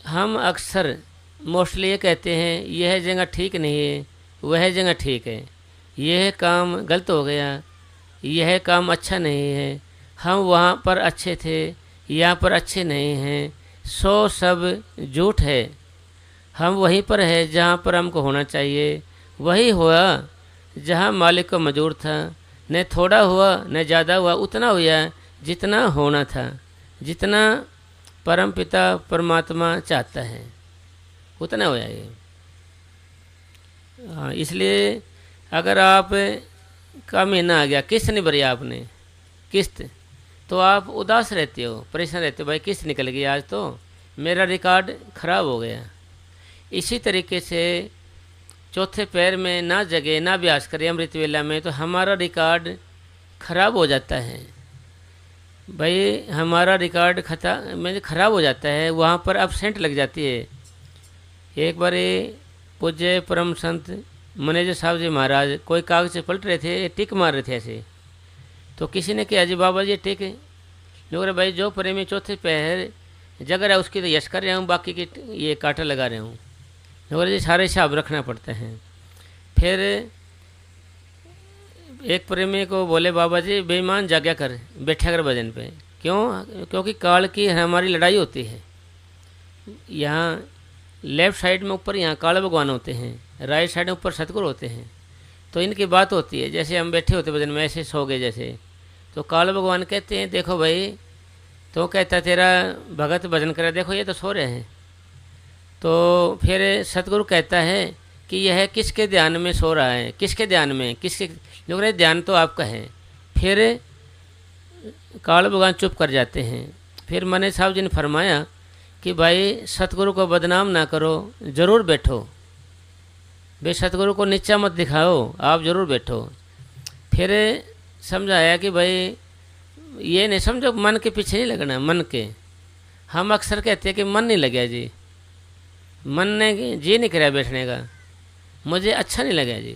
हम अक्सर मोस्टली ये कहते हैं यह जगह ठीक नहीं है, वह जगह ठीक है, यह काम गलत हो गया, यह काम अच्छा नहीं है, हम वहाँ पर अच्छे थे, यहाँ पर अच्छे नहीं हैं, सो सब झूठ है। हम वहीं पर है जहाँ पर हमको होना चाहिए। वही हुआ जहाँ मालिक को मंजूर था, न थोड़ा हुआ न ज़्यादा हुआ, उतना हुआ जितना होना था, जितना परम पिता परमात्मा चाहता है उतना होया ये। हाँ, इसलिए अगर आप का महीना आ गया, किस्त नहीं भरी आपने किस्त, तो आप उदास रहते हो, परेशान रहते हो, भाई किस्त निकल गई आज तो मेरा रिकॉर्ड ख़राब हो गया। इसी तरीके से चौथे पैर में ना जगे ना अभ्यास करें अमृत वेला में, तो हमारा रिकॉर्ड ख़राब हो जाता है। भाई हमारा रिकॉर्ड ख़राब हो जाता है, वहाँ पर अपसेंट लग जाती है। एक बार पूज्य परम संत मैनेजर साहब जी महाराज कोई कागज़ से पलट रहे थे, टिक मार रहे थे ऐसे, तो किसी ने कहा जी बाबा जी टिक है। लोग रहे भाई जो प्रेमी चौथे पैर जग रहा है उसकी तो यश कर रहा हूँ, बाकी की ये कांटा लगा रहा हूँ। लोग जी सारे हिसाब रखना पड़ता है। फिर एक प्रेमी को बोले बाबा जी बेईमान जाग्या कर, बैठा कर भजन पे। क्यों? क्योंकि काल की हमारी लड़ाई होती है। यहाँ लेफ्ट साइड में ऊपर यहाँ काल भगवान होते हैं, राइट साइड में ऊपर सतगुरु होते हैं। तो इनकी बात होती है, जैसे हम बैठे होते भजन में ऐसे सो गए जैसे, तो काल भगवान कहते हैं देखो भाई, तो कहता तेरा भगत भजन करे, देखो ये तो सो रहे हैं। तो फिर सतगुरु कहता है कि यह किसके ध्यान में सो रहा है, किसके ध्यान में, किसके, जो कह ध्यान तो आपका है। फिर काल भगवान चुप कर जाते हैं। फिर मने साहब जी ने फरमाया कि भाई सतगुरु को बदनाम ना करो, ज़रूर बैठो, भाई सतगुरु को नीचा मत दिखाओ, आप ज़रूर बैठो। फिर समझाया कि भाई ये नहीं समझो मन के पीछे नहीं लगना, मन के, हम अक्सर कहते हैं कि मन नहीं लगा जी, मन ने जी नहीं कराया बैठने का, मुझे अच्छा नहीं लगा जी,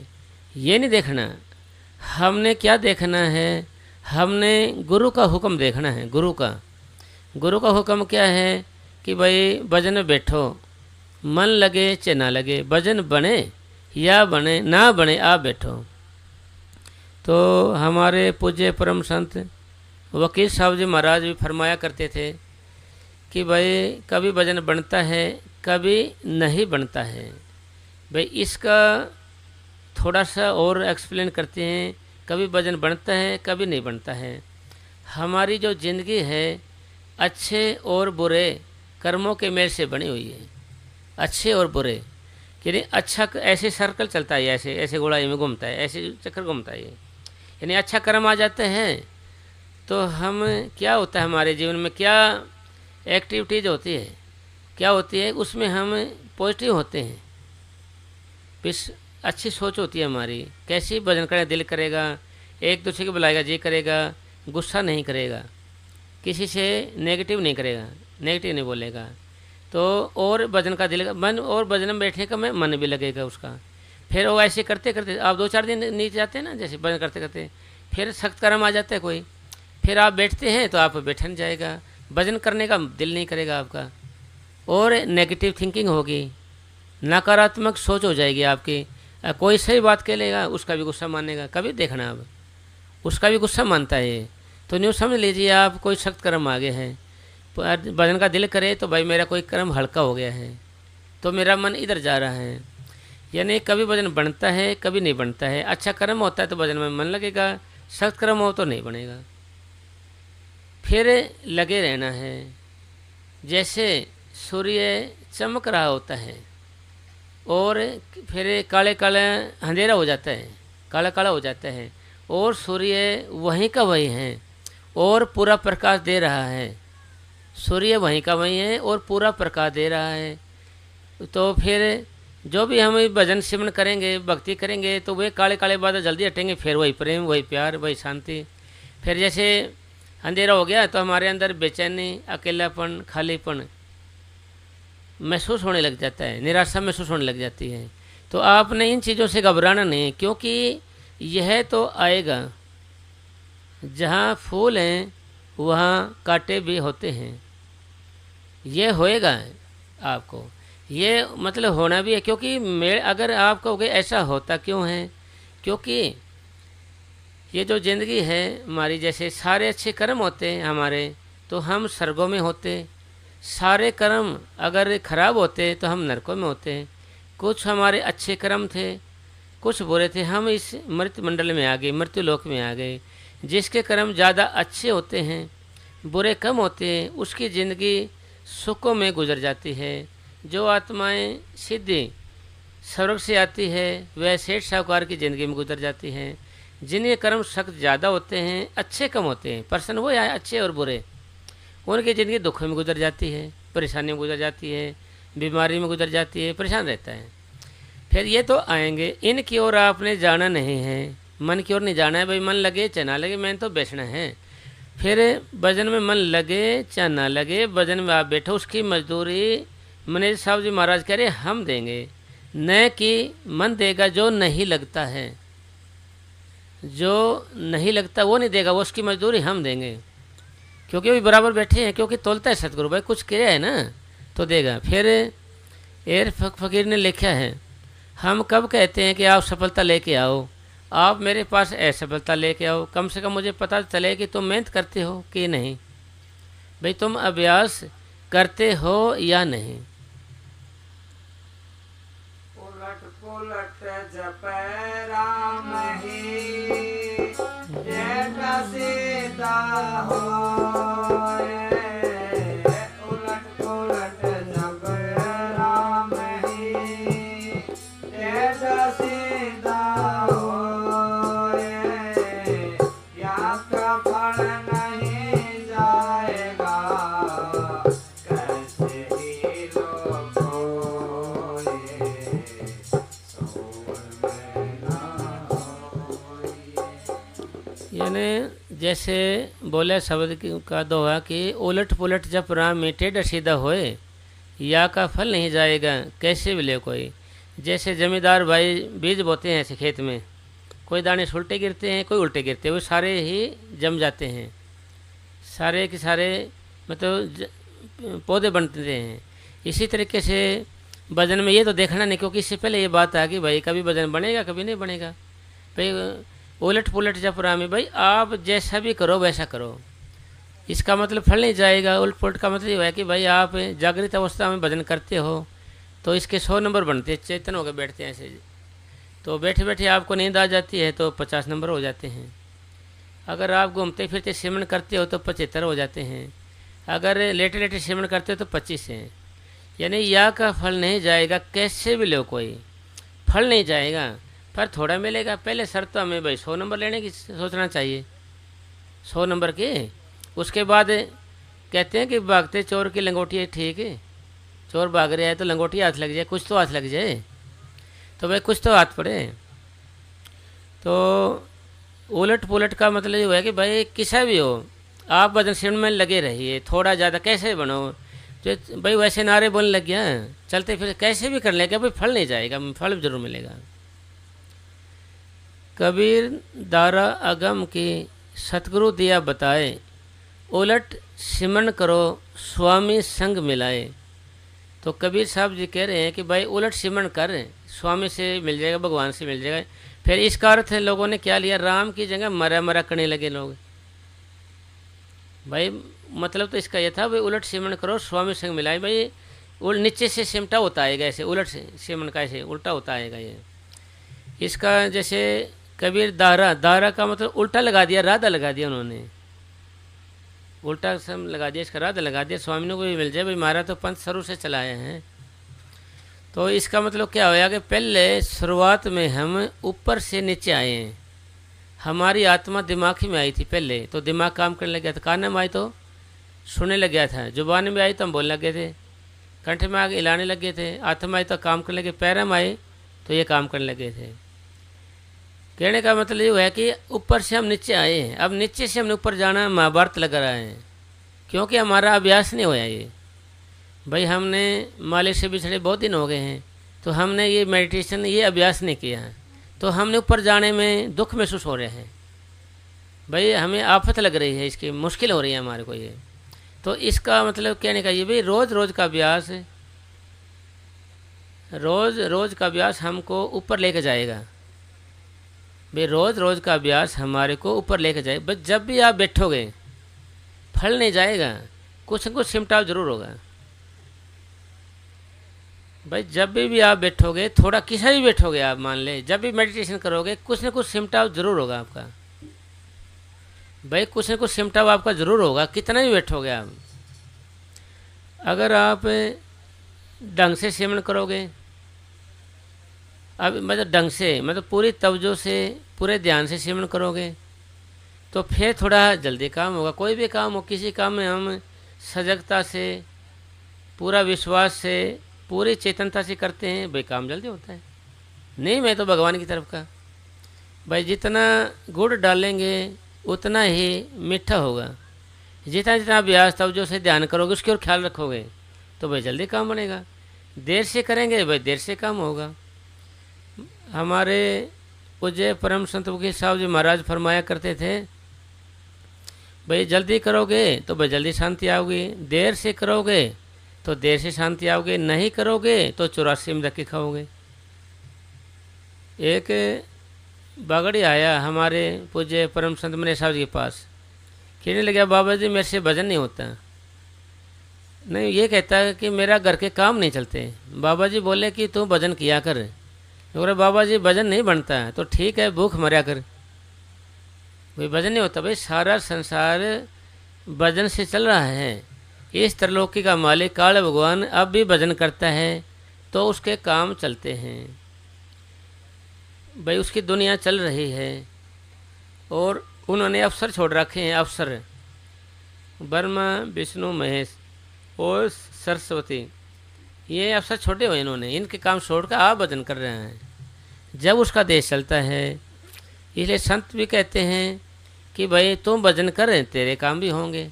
ये नहीं देखना। हमने क्या देखना है, हमने गुरु का हुक्म देखना है। गुरु का हुक्म क्या है कि भाई भजन में बैठो, मन लगे चाहे ना लगे, भजन बने या बने ना बने, आप बैठो। तो हमारे पूज्य परम संत वकील साहब जी महाराज भी फरमाया करते थे कि भाई कभी भजन बनता है, कभी नहीं बनता है। भाई इसका थोड़ा सा और एक्सप्लेन करते हैं, कभी भजन बनता है, कभी नहीं बनता है। हमारी जो ज़िंदगी है अच्छे और बुरे कर्मों के मेल से बनी हुई है, अच्छे और बुरे, यानी अच्छा ऐसे सर्कल चलता है, ऐसे ऐसे गोलाई में घूमता है, ऐसे चक्कर घूमता है। यानी अच्छा कर्म आ जाते हैं तो हम क्या होता है हमारे जीवन में, क्या एक्टिविटीज़ होती है, क्या होती है, उसमें हम पॉजिटिव होते हैं, अच्छी सोच होती है हमारी। कैसी भजन करें, दिल करेगा, एक दूसरे को बुलाएगा, जी करेगा, गुस्सा नहीं करेगा, किसी से नेगेटिव नहीं करेगा, नेगेटिव नहीं बोलेगा। तो और भजन का दिल मन, और भजन में बैठने का मन भी लगेगा उसका। फिर वो ऐसे करते करते आप 2-4 दिन नीचे जाते हैं ना, जैसे भजन करते करते फिर सख्त कर्म आ जाता है कोई, फिर आप बैठते हैं तो आप बैठन जाएगा, भजन करने का दिल नहीं करेगा आपका, और नेगेटिव थिंकिंग होगी, नकारात्मक सोच हो जाएगी आपकी। कोई सही बात कह लेगा उसका भी गुस्सा मानेगा, कभी देखना अब उसका भी गुस्सा मानता है। तो न्यू समझ लीजिए आप कोई सख्त कर्म आ गए हैं, भजन का दिल करे तो भाई मेरा कोई कर्म हल्का हो गया है, तो मेरा मन इधर जा रहा है। यानी कभी भजन बनता है, कभी नहीं बनता है। अच्छा कर्म होता है तो भजन में मन लगेगा, सख्त कर्म हो तो नहीं बनेगा। फिर लगे रहना है, जैसे सूर्य चमक रहा होता है और फिर काले काले अंधेरा हो जाता है, काला काला हो जाता है, और सूर्य वहीं का वहीं है और पूरा प्रकाश दे रहा है। सूर्य वहीं का वहीं है और पूरा प्रकाश दे रहा है। तो फिर जो भी हम भजन सिमरन करेंगे, भक्ति करेंगे, तो वे काले काले बादल जल्दी हटेंगे, फिर वही प्रेम, वही प्यार, वही शांति। फिर जैसे अंधेरा हो गया तो हमारे अंदर बेचैनी, अकेलापन, खालीपन महसूस होने लग जाता है, निराशा महसूस होने लग जाती है। तो आपने इन चीज़ों से घबराना नहीं, क्योंकि यह तो आएगा। जहाँ फूल हैं वहाँ कांटे भी होते हैं, ये होएगा आपको, ये मतलब होना भी है। क्योंकि अगर आप कहोगे ऐसा होता क्यों है, क्योंकि ये जो ज़िंदगी है हमारी, जैसे सारे अच्छे कर्म होते हैं हमारे तो हम स्वर्गों में होते, सारे कर्म अगर खराब होते तो हम नरकों में होते। कुछ हमारे अच्छे कर्म थे, कुछ बुरे थे, हम इस मृत्यु मंडल में आ गए, मृत्यु लोक में आ गए। जिसके कर्म ज़्यादा अच्छे होते हैं, बुरे कम होते हैं, उसकी ज़िंदगी सुखों में गुजर जाती है। जो आत्माएं सीधी स्वर्ग से आती है वह सेठ साहूकार की ज़िंदगी में गुजर जाती हैं। जिनके कर्म सख्त ज़्यादा होते हैं, अच्छे कम होते हैं, पर्सन वो है अच्छे और बुरे, उनकी ज़िंदगी दुखों में गुजर जाती है, परेशानी में गुजर जाती है, बीमारी में गुजर जाती है, परेशान रहता है। फिर ये तो आएंगे, इनकी ओर आपने जाना नहीं है, मन की ओर नहीं जाना है। भाई मन लगे चाहे ना लगे, मैंने तो बैठना है। फिर भजन में मन लगे चाहे ना लगे, भजन में आप बैठो, उसकी मजदूरी मैनेजर साहब जी महाराज कह रहे हम देंगे, न कि मन देगा जो नहीं लगता है, जो नहीं लगता वो नहीं देगा, वो उसकी मजदूरी हम देंगे, क्योंकि वो बराबर बैठे हैं, क्योंकि तोलता है सतगुरु, भाई कुछ किया है ना तो देगा। फिर एर फकीर ने लिखा है, हम कब कहते हैं कि आप सफलता लेके आओ, आप मेरे पास असफलता लेके आओ, कम से कम मुझे पता चले कि तुम मेहनत करते हो कि नहीं। भाई तुम अभ्यास करते हो या नहीं। उलट पुलट जप राम ही टेढ़ा सीधा होए। उलट पुलट जप राम ही टेढ़ा सीधा होए। या का फल नहीं जाएगा कैसे ही लोग होए। यानी जैसे बोले शब्द का दोहा कि उलट पुलट जब राम में टेढ़ा सीधा होए, या का फल नहीं जाएगा कैसे भी ले कोई। जैसे जमींदार भाई बीज बोते हैं ऐसे खेत में, कोई दाने उल्टे गिरते हैं, कोई उल्टे गिरते हैं, वो सारे ही जम जाते हैं, सारे के सारे मतलब पौधे बनते हैं। इसी तरीके से वजन में ये तो देखना नहीं, क्योंकि इससे पहले ये बात आ कि भाई कभी वजन बनेगा कभी नहीं बनेगा। भाई उलट पुलट जब राम है, भाई आप जैसा भी करो वैसा करो, इसका मतलब फल नहीं जाएगा। उलट पुलट का मतलब ये है कि भाई आप जागृत अवस्था में भजन करते हो तो इसके 100 नंबर बनते हैं, चेतन होकर बैठते हैं ऐसे, तो बैठे बैठे आपको नींद आ जाती है तो 50 नंबर हो जाते हैं। अगर आप घूमते फिरते सिमरन करते हो तो 75 हो जाते हैं। अगर लेटे लेटे सिमरन करते हो तो 25 हैं। यानी या का फल नहीं जाएगा कैसे भी लो कोई, फल नहीं जाएगा पर थोड़ा मिलेगा। पहले शर्त तो हमें भाई 100 नंबर लेने की सोचना चाहिए, 100 नंबर के। उसके बाद कहते हैं कि भागते चोर की लंगोटी है, ठीक है, चोर भाग रहा है तो लंगोटी हाथ लग जाए, कुछ तो हाथ लग जाए, तो भाई कुछ तो हाथ पड़े। तो उलट पुलट का मतलब ये है कि भाई किसा भी हो आप भजन सिमरन में लगे रहिए, थोड़ा ज़्यादा कैसे बनो। तो भाई वैसे नारे बोलने लग गया, चलते फिर कैसे भी कर लेगा, भाई फल नहीं जाएगा, फल जरूर मिलेगा। कबीर दारा अगम की सतगुरु दिया बताए, उलट सिमरन करो स्वामी संग मिलाए। तो कबीर साहब जी कह रहे हैं कि भाई उलट सिमरन कर, स्वामी से मिल जाएगा, भगवान से मिल जाएगा। फिर इसका अर्थ है लोगों ने क्या लिया, राम की जगह मरा मरा करने लगे लोग। भाई मतलब तो इसका यह था भाई उलट सिमरन करो स्वामी संग मिलाए। भाई नीचे से सिमटा होता आएगा, ऐसे उलट से सिमरन का ऐसे उल्टा होता आएगा। ये इसका जैसे कबीर दारा, दारा का मतलब उल्टा लगा दिया, राधा लगा दिया उन्होंने, उल्टा सम लगा दिया, इसका राधा लगा दिया। स्वामी को भी मिल जाए, भाई मारा तो पंथ शुरू से चलाए हैं। तो इसका मतलब क्या होया कि पहले शुरुआत में हम ऊपर से नीचे आए हैं, हमारी आत्मा दिमाग ही में आई थी पहले, तो दिमाग काम करने लग गया था, कान में आई तो सुनने लग गया था, जुबान में आई तो हम बोलने लगे थे, कंठ में आगे हिलाने लगे थे, हाथ में आई तो काम करने लगे, पैर में आए तो ये काम करने लगे थे। कहने का मतलब ये है कि ऊपर से हम नीचे आए हैं, अब नीचे से हमने ऊपर जाना महाभारत लग रहा है, क्योंकि हमारा अभ्यास नहीं होया। ये भाई हमने मालिक से बिछड़े बहुत दिन हो गए हैं, तो हमने ये मेडिटेशन ये अभ्यास नहीं किया है, तो हमने ऊपर जाने में दुख महसूस हो रहे हैं, भाई हमें आफत लग रही है, इसकी मुश्किल हो रही है हमारे को ये। तो इसका मतलब कहने का ये भाई रोज़ रोज़ का अभ्यास, रोज़ रोज़ का अभ्यास हमको ऊपर लेके जाएगा। भाई रोज़ रोज़ का अभ्यास हमारे को ऊपर लेके जाए। बस जब भी आप बैठोगे फल नहीं जाएगा, कुछ न कुछ सिमटाव जरूर होगा। भाई जब भी आप बैठोगे, थोड़ा किसा भी बैठोगे आप, मान ले जब भी मेडिटेशन करोगे कुछ न कुछ सिमटाव जरूर होगा आपका। भाई कुछ न कुछ सिमटाव आपका जरूर होगा, कितना भी बैठोगे आप। अगर आप ढंग से सिमरन करोगे, अब मतलब ढंग से मतलब पूरी तवज्जो से पूरे ध्यान से सिमरन करोगे, तो फिर थोड़ा जल्दी काम होगा। कोई भी काम हो, किसी काम में हम सजगता से, पूरा विश्वास से, पूरी चेतनता से करते हैं, भाई काम जल्दी होता है। नहीं मैं तो भगवान की तरफ का, भाई जितना गुड़ डालेंगे उतना ही मीठा होगा। जितना जितना अभ्यास तवज्जो से ध्यान करोगे, उसकी ओर ख्याल रखोगे, तो भाई जल्दी काम बनेगा। देर से करेंगे भाई देर से काम होगा। हमारे पूज्य परम संत वकील साहब जी महाराज फरमाया करते थे, भाई जल्दी करोगे तो भाई जल्दी शांति आओगी, देर से करोगे तो देर से शांति आओगे, नहीं करोगे तो 84 में धक्के खाओगे। एक बागड़ी आया हमारे पूज्य परम संत मने साहब जी के पास, कहने लगा बाबा जी मेरे से भजन नहीं होता, नहीं, ये कहता है कि मेरा घर के काम नहीं चलते। बाबा जी बोले कि तू भजन किया कर। अगर बाबा जी भजन नहीं बनता है तो ठीक है, भूख मरा कर, भाई भजन नहीं होता। भाई सारा संसार भजन से चल रहा है। इस त्रिलोकी का मालिक काल भगवान अब भी भजन करता है तो उसके काम चलते हैं। भाई उसकी दुनिया चल रही है और उन्होंने अवसर छोड़ रखे हैं। अवसर ब्रह्मा विष्णु महेश और सरस्वती, ये अवसर छोटे हुए इन्होंने, इनके काम छोड़कर आप भजन कर रहे हैं जब उसका देश चलता है। इसलिए संत भी कहते हैं कि भाई तुम भजन कर रहे तेरे काम भी होंगे।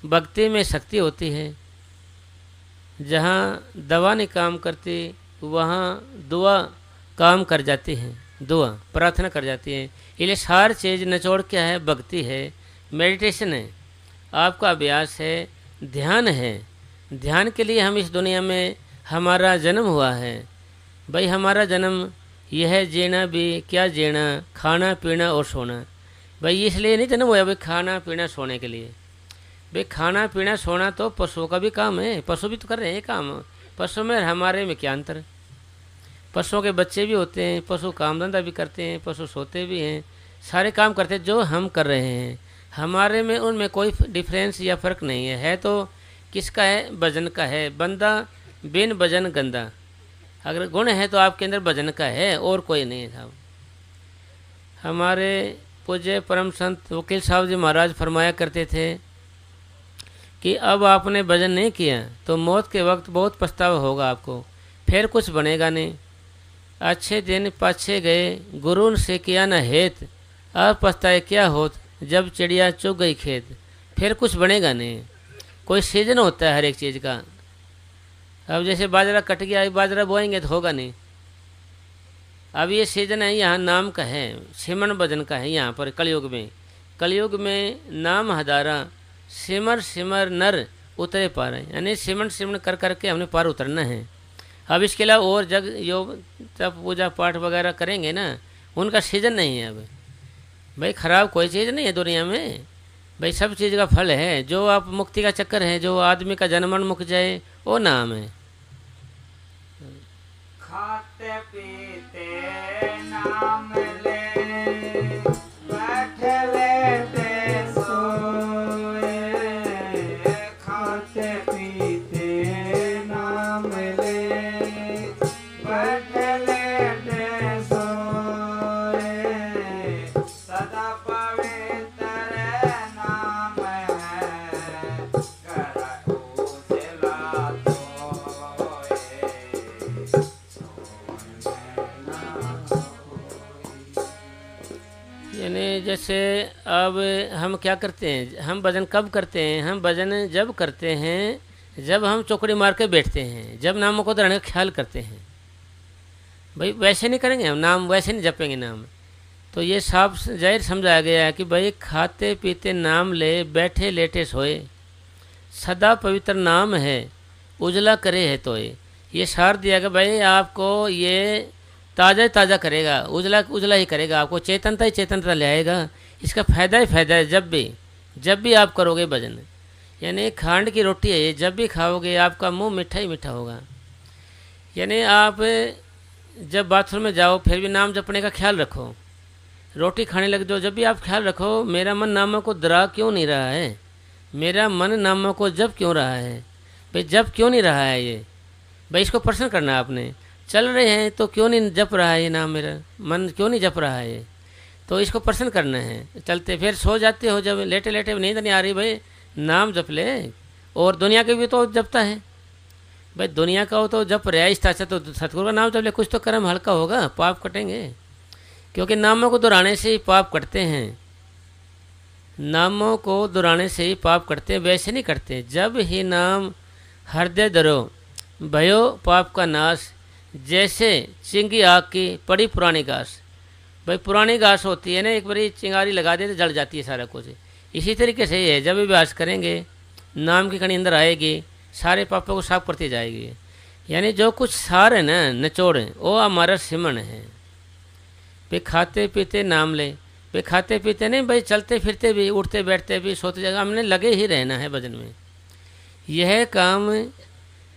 भक्ति में शक्ति होती है। जहाँ दवा नहीं काम करती वहाँ दुआ काम कर जाती है, दुआ प्रार्थना कर जाती है। इसलिए सारी चीज़ निचोड़ क्या है? भक्ति है, मेडिटेशन है, आपका अभ्यास है, ध्यान है। ध्यान के लिए हम इस दुनिया में हमारा जन्म हुआ है। भाई हमारा जन्म यह जीना भी क्या जीना, खाना पीना और सोना। भाई इसलिए नहीं जन्म हुआ भाई खाना पीना सोने के लिए। भाई खाना पीना सोना तो पशुओं का भी काम है, पशु भी तो कर रहे हैं काम। पशु में हमारे में क्या अंतर? पशुओं के बच्चे भी होते हैं, पशु काम धंधा भी करते हैं, पशु सोते भी हैं, सारे काम करते हैं जो हम कर रहे हैं। हमारे में उनमें कोई डिफरेंस या फ़र्क नहीं है। है तो किसका है? भजन का है। बंदा बिन भजन गंदा। अगर गुण है तो आपके अंदर भजन का है और कोई नहीं है साहब। हमारे पूज्य परम संत वकील साहब जी महाराज फरमाया करते थे कि अब आपने भजन नहीं किया तो मौत के वक्त बहुत पछतावा होगा आपको, फिर कुछ बनेगा नहीं। अच्छे दिन पाछे गए, गुरु से किया न हेत, अब पछताए क्या होत, जब चिड़िया चुग गई खेत। फिर कुछ बनेगा नहीं। कोई सीजन होता है हर एक चीज़ का। अब जैसे बाजरा कट गया, बाजरा बोएंगे तो होगा नहीं। अब ये सीजन है, यहाँ नाम का है, सिमरन भजन का है। यहाँ पर कलयुग में नाम हजारा, सिमर सिमर नर उतरे पार है। यानी सिमरन सिमरन कर करके हमने पार उतरना है। अब इसके अलावा और जग योग तप पूजा पाठ वगैरह करेंगे ना, उनका सीजन नहीं है। अब भाई खराब कोई चीज़ नहीं है दुनिया में। भाई सब चीज़ का फल है। जो आप मुक्ति का चक्कर है, जो आदमी का जन्मन मुक जाए वो नाम है। खाते पीते नाम ले, बैठे लेटे सोए। खाते पीते नाम ले, बैठे लेटे सोए। सदा पवित्र नाम है, कर उजला सोए। यानी जैसे अब हम क्या करते हैं, हम भजन कब करते हैं? हम भजन जब करते हैं जब हम चौकड़ी मार के बैठते हैं, जब नामों को धरने का ख्याल करते हैं। भाई वैसे नहीं करेंगे हम, नाम वैसे नहीं जपेंगे नाम। तो ये साफ जाहिर समझाया गया है कि भाई खाते पीते नाम ले, बैठे लेटे सोए। सदा पवित्र नाम है, उजला करे है तो ये सार दिया कि भाई आपको ये ताज़ा ताज़ा करेगा, उजला उजला ही करेगा, आपको चेतनता ही चेतनता ले आएगा। इसका फ़ायदा ही फ़ायदा है जब भी आप करोगे भजन। यानी खांड की रोटी है ये, जब भी खाओगे आपका मुंह मीठा ही मीठा होगा। यानी आप जब बाथरूम में जाओ फिर भी नाम जपने का ख्याल रखो। रोटी खाने लग जाओ, जब भी आप ख्याल रखो मेरा मन नामों को दरा क्यों नहीं रहा है, मेरा मन नामों को जप क्यों रहा है। भाई जप क्यों नहीं रहा है ये, भाई इसको प्रश्न करना आपने। चल रहे हैं तो क्यों नहीं जप रहा है ये नाम, मेरा मन क्यों नहीं जप रहा है ये, तो इसको प्रश्न करना है। चलते फिर सो जाते हो, जब लेटे लेटे नींद नहीं आ रही, भाई नाम जप ले। और दुनिया के भी तो जपता है भाई, दुनिया का हो तो जप रहा है इस तरह से, तो सतगुरु का नाम जप ले, कुछ तो कर्म हल्का होगा, पाप कटेंगे। क्योंकि नामों को दोहराने से ही पाप कटते हैं, नामों को दोहराने से ही पाप कटते हैं, वैसे नहीं कटते। जब ही नाम हृदय धरो भयो पाप का नाश, जैसे चिंगी आग की पड़ी पुरानी घास। भाई पुरानी घास होती है ना, एक बारी चिंगारी लगा दे तो जल जाती है सारा कुछ। इसी तरीके से ही है, जब भी अभ्यास करेंगे नाम की कणी अंदर आएगी, सारे पापों को साफ करती जाएगी। यानी जो कुछ सार है ना, निचोड़ है, वो हमारा सिमरन है। भाई खाते पीते नाम ले, भाई खाते पीते नहीं, भाई चलते फिरते भी, उठते बैठते भी, सोते जगह हमने लगे ही रहना है भजन में। यह काम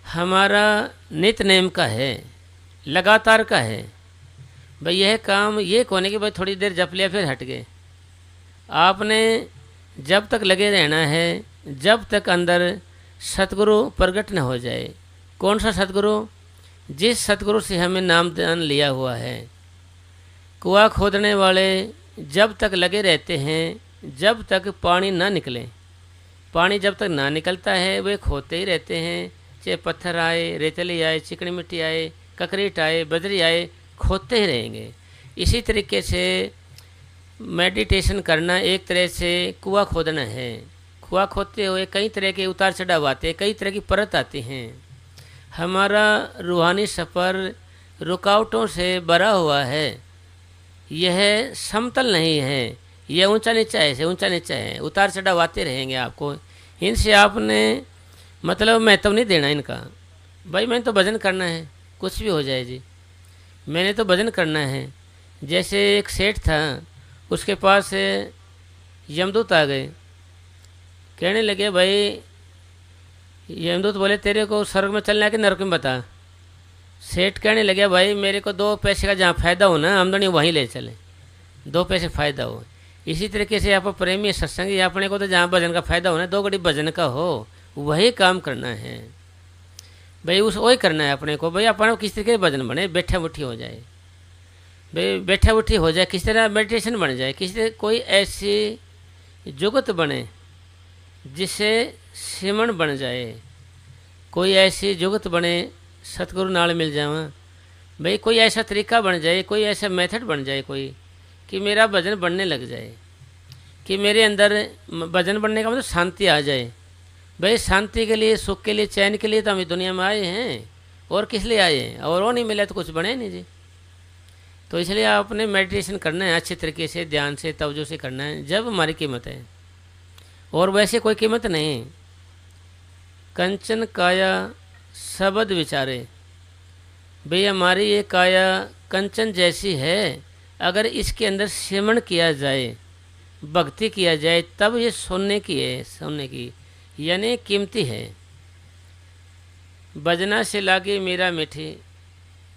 हमारा नित नेम का है, लगातार का है। भाई यह काम ये कोने कि भाई थोड़ी देर जप लिया फिर हट गए। आपने जब तक लगे रहना है जब तक अंदर सतगुरु प्रकट न हो जाए। कौन सा सतगुरु? जिस सतगुरु से हमें नाम दान लिया हुआ है। कुआं खोदने वाले जब तक लगे रहते हैं जब तक पानी ना निकले, पानी जब तक ना निकलता है वे खोदते ही रहते हैं। चाहे पत्थर आए, रेतली आए, चिकनी मिट्टी आए, ककरीट आए, बजरी आए, खोदते ही रहेंगे। इसी तरीके से मेडिटेशन करना एक तरह से कुआं खोदना है। कुआं खोदते हुए कई तरह के उतार चढ़ाव आते हैं, कई तरह की परत आती हैं। हमारा रूहानी सफ़र रुकावटों से भरा हुआ है। यह समतल नहीं है, यह ऊंचा नीचा है, ऊंचा नीचा है, उतार चढ़ाव आते रहेंगे आपको। इनसे आपने मतलब महत्व नहीं देना इनका। भाई मैंने तो भजन करना है, कुछ भी हो जाए जी, मैंने तो भजन करना है। जैसे एक सेठ था, उसके पास यमदूत आ गए, कहने लगे भाई यमदूत बोले तेरे को स्वर्ग में चलना है कि नरक में बता। सेठ कहने लगे भाई मेरे को 2 पैसे का जहाँ फ़ायदा हो ना आमदनी वहीं ले चले, 2 पैसे फ़ायदा हो। इसी तरीके से आप प्रेमी सत्संगी अपने को तो जहाँ भजन का फ़ायदा हो ना 2 घड़ी भजन का हो वही काम करना है भाई, उस वही करना है अपने को। भाई अपने को किस तरीके से भजन बने, बैठा उठी हो जाए भाई, बैठा उठी हो जाए, किस तरह मेडिटेशन बन जाए, किस तरह कोई ऐसी जुगत बने जिससे सिमरण बन जाए, कोई ऐसी जुगत बने सतगुरु नाल मिल जावा भाई, कोई ऐसा तरीका बन जाए, कोई ऐसा मेथड बन जाए कोई कि मेरा भजन बनने लग जाए, कि मेरे अंदर भजन बनने का मतलब शांति आ जाए। भाई शांति के लिए, सुख के लिए, चैन के लिए तो हम इस दुनिया में आए हैं, और किस लिए आए हैं? और वो नहीं मिला तो कुछ बने नहीं जी। तो इसलिए आपने मेडिटेशन करना है अच्छे तरीके से, ध्यान से, तवज्जो से करना है, जब हमारी कीमत है, और वैसे कोई कीमत नहीं। कंचन काया शब्द विचारे, भाई हमारी ये काया कंचन जैसी है, अगर इसके अंदर सिमरण किया जाए, भक्ति किया जाए, तब ये सोने की है, सोने की यानी कीमती है। भजना से लागे मीरा मीठी,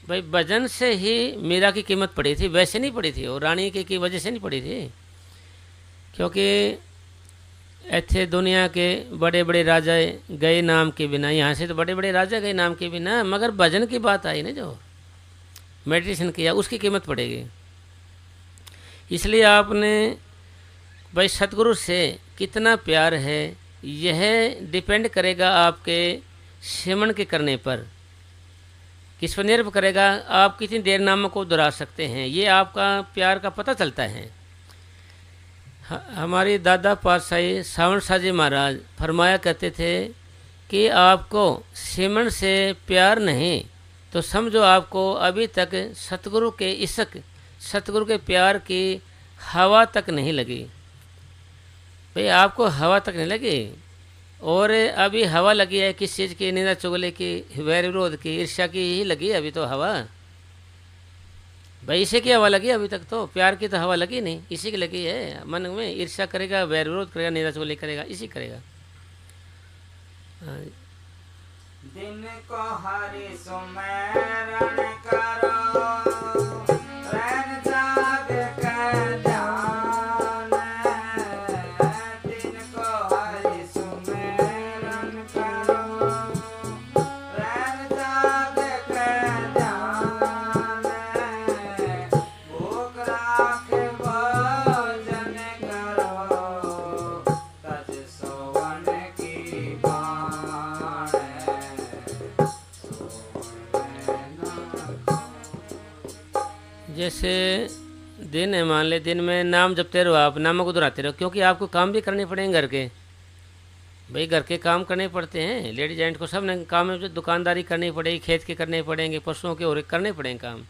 भाई भजन से ही मीरा की कीमत पड़ी थी, वैसे नहीं पड़ी थी, और रानी की वजह से नहीं पड़ी थी, क्योंकि ऐसे दुनिया के बड़े बड़े राजा गए नाम के बिना, यहाँ से तो बड़े बड़े राजा गए नाम के बिना, मगर भजन की बात आई ना, जो मेडिटेशन किया उसकी कीमत पड़ेगी। इसलिए आपने भाई सतगुरु से कितना प्यार है यह डिपेंड करेगा आपके सिमरण के करने पर, किस पर निर्भर करेगा आप कितनी देर नाम को दोहरा सकते हैं, ये आपका प्यार का पता चलता है। हमारी दादा पातशाही सावण साजी महाराज फरमाया करते थे कि आपको सिमरण से प्यार नहीं तो समझो आपको अभी तक सतगुरु के इश्क, सतगुरु के प्यार की हवा तक नहीं लगी। भाई आपको हवा तक नहीं लगी, और अभी हवा लगी है किस चीज़ की? निंदा चुगली की, वैर विरोध की, ईर्ष्या की ही लगी अभी तो हवा। भाई इसी की हवा लगी अभी तक, तो प्यार की तो हवा लगी नहीं, इसी की लगी है। मन में ईर्ष्या करेगा, वैर विरोध करेगा, निंदा चुगली करेगा, इसी करेगा। दिन को हरि सुमेरन करो, रैन जाग के ध्यान, दिन को हरि सुमेरन करो, रैन जाग के ध्यान, भूख राख भोजन करो, तज सोवन की बाण, जैसे दिन है, मान ले दिन में नाम जपते रहो, आप नामों को दोहराते रहो, क्योंकि आपको काम भी करने पड़ेंगे घर के। भाई घर के काम करने पड़ते हैं, लेडीज जेंट को सब ने काम है, जो दुकानदारी करनी पड़ेगी, खेत के करने पड़ेंगे, पशुओं के और करने पड़ेंगे काम।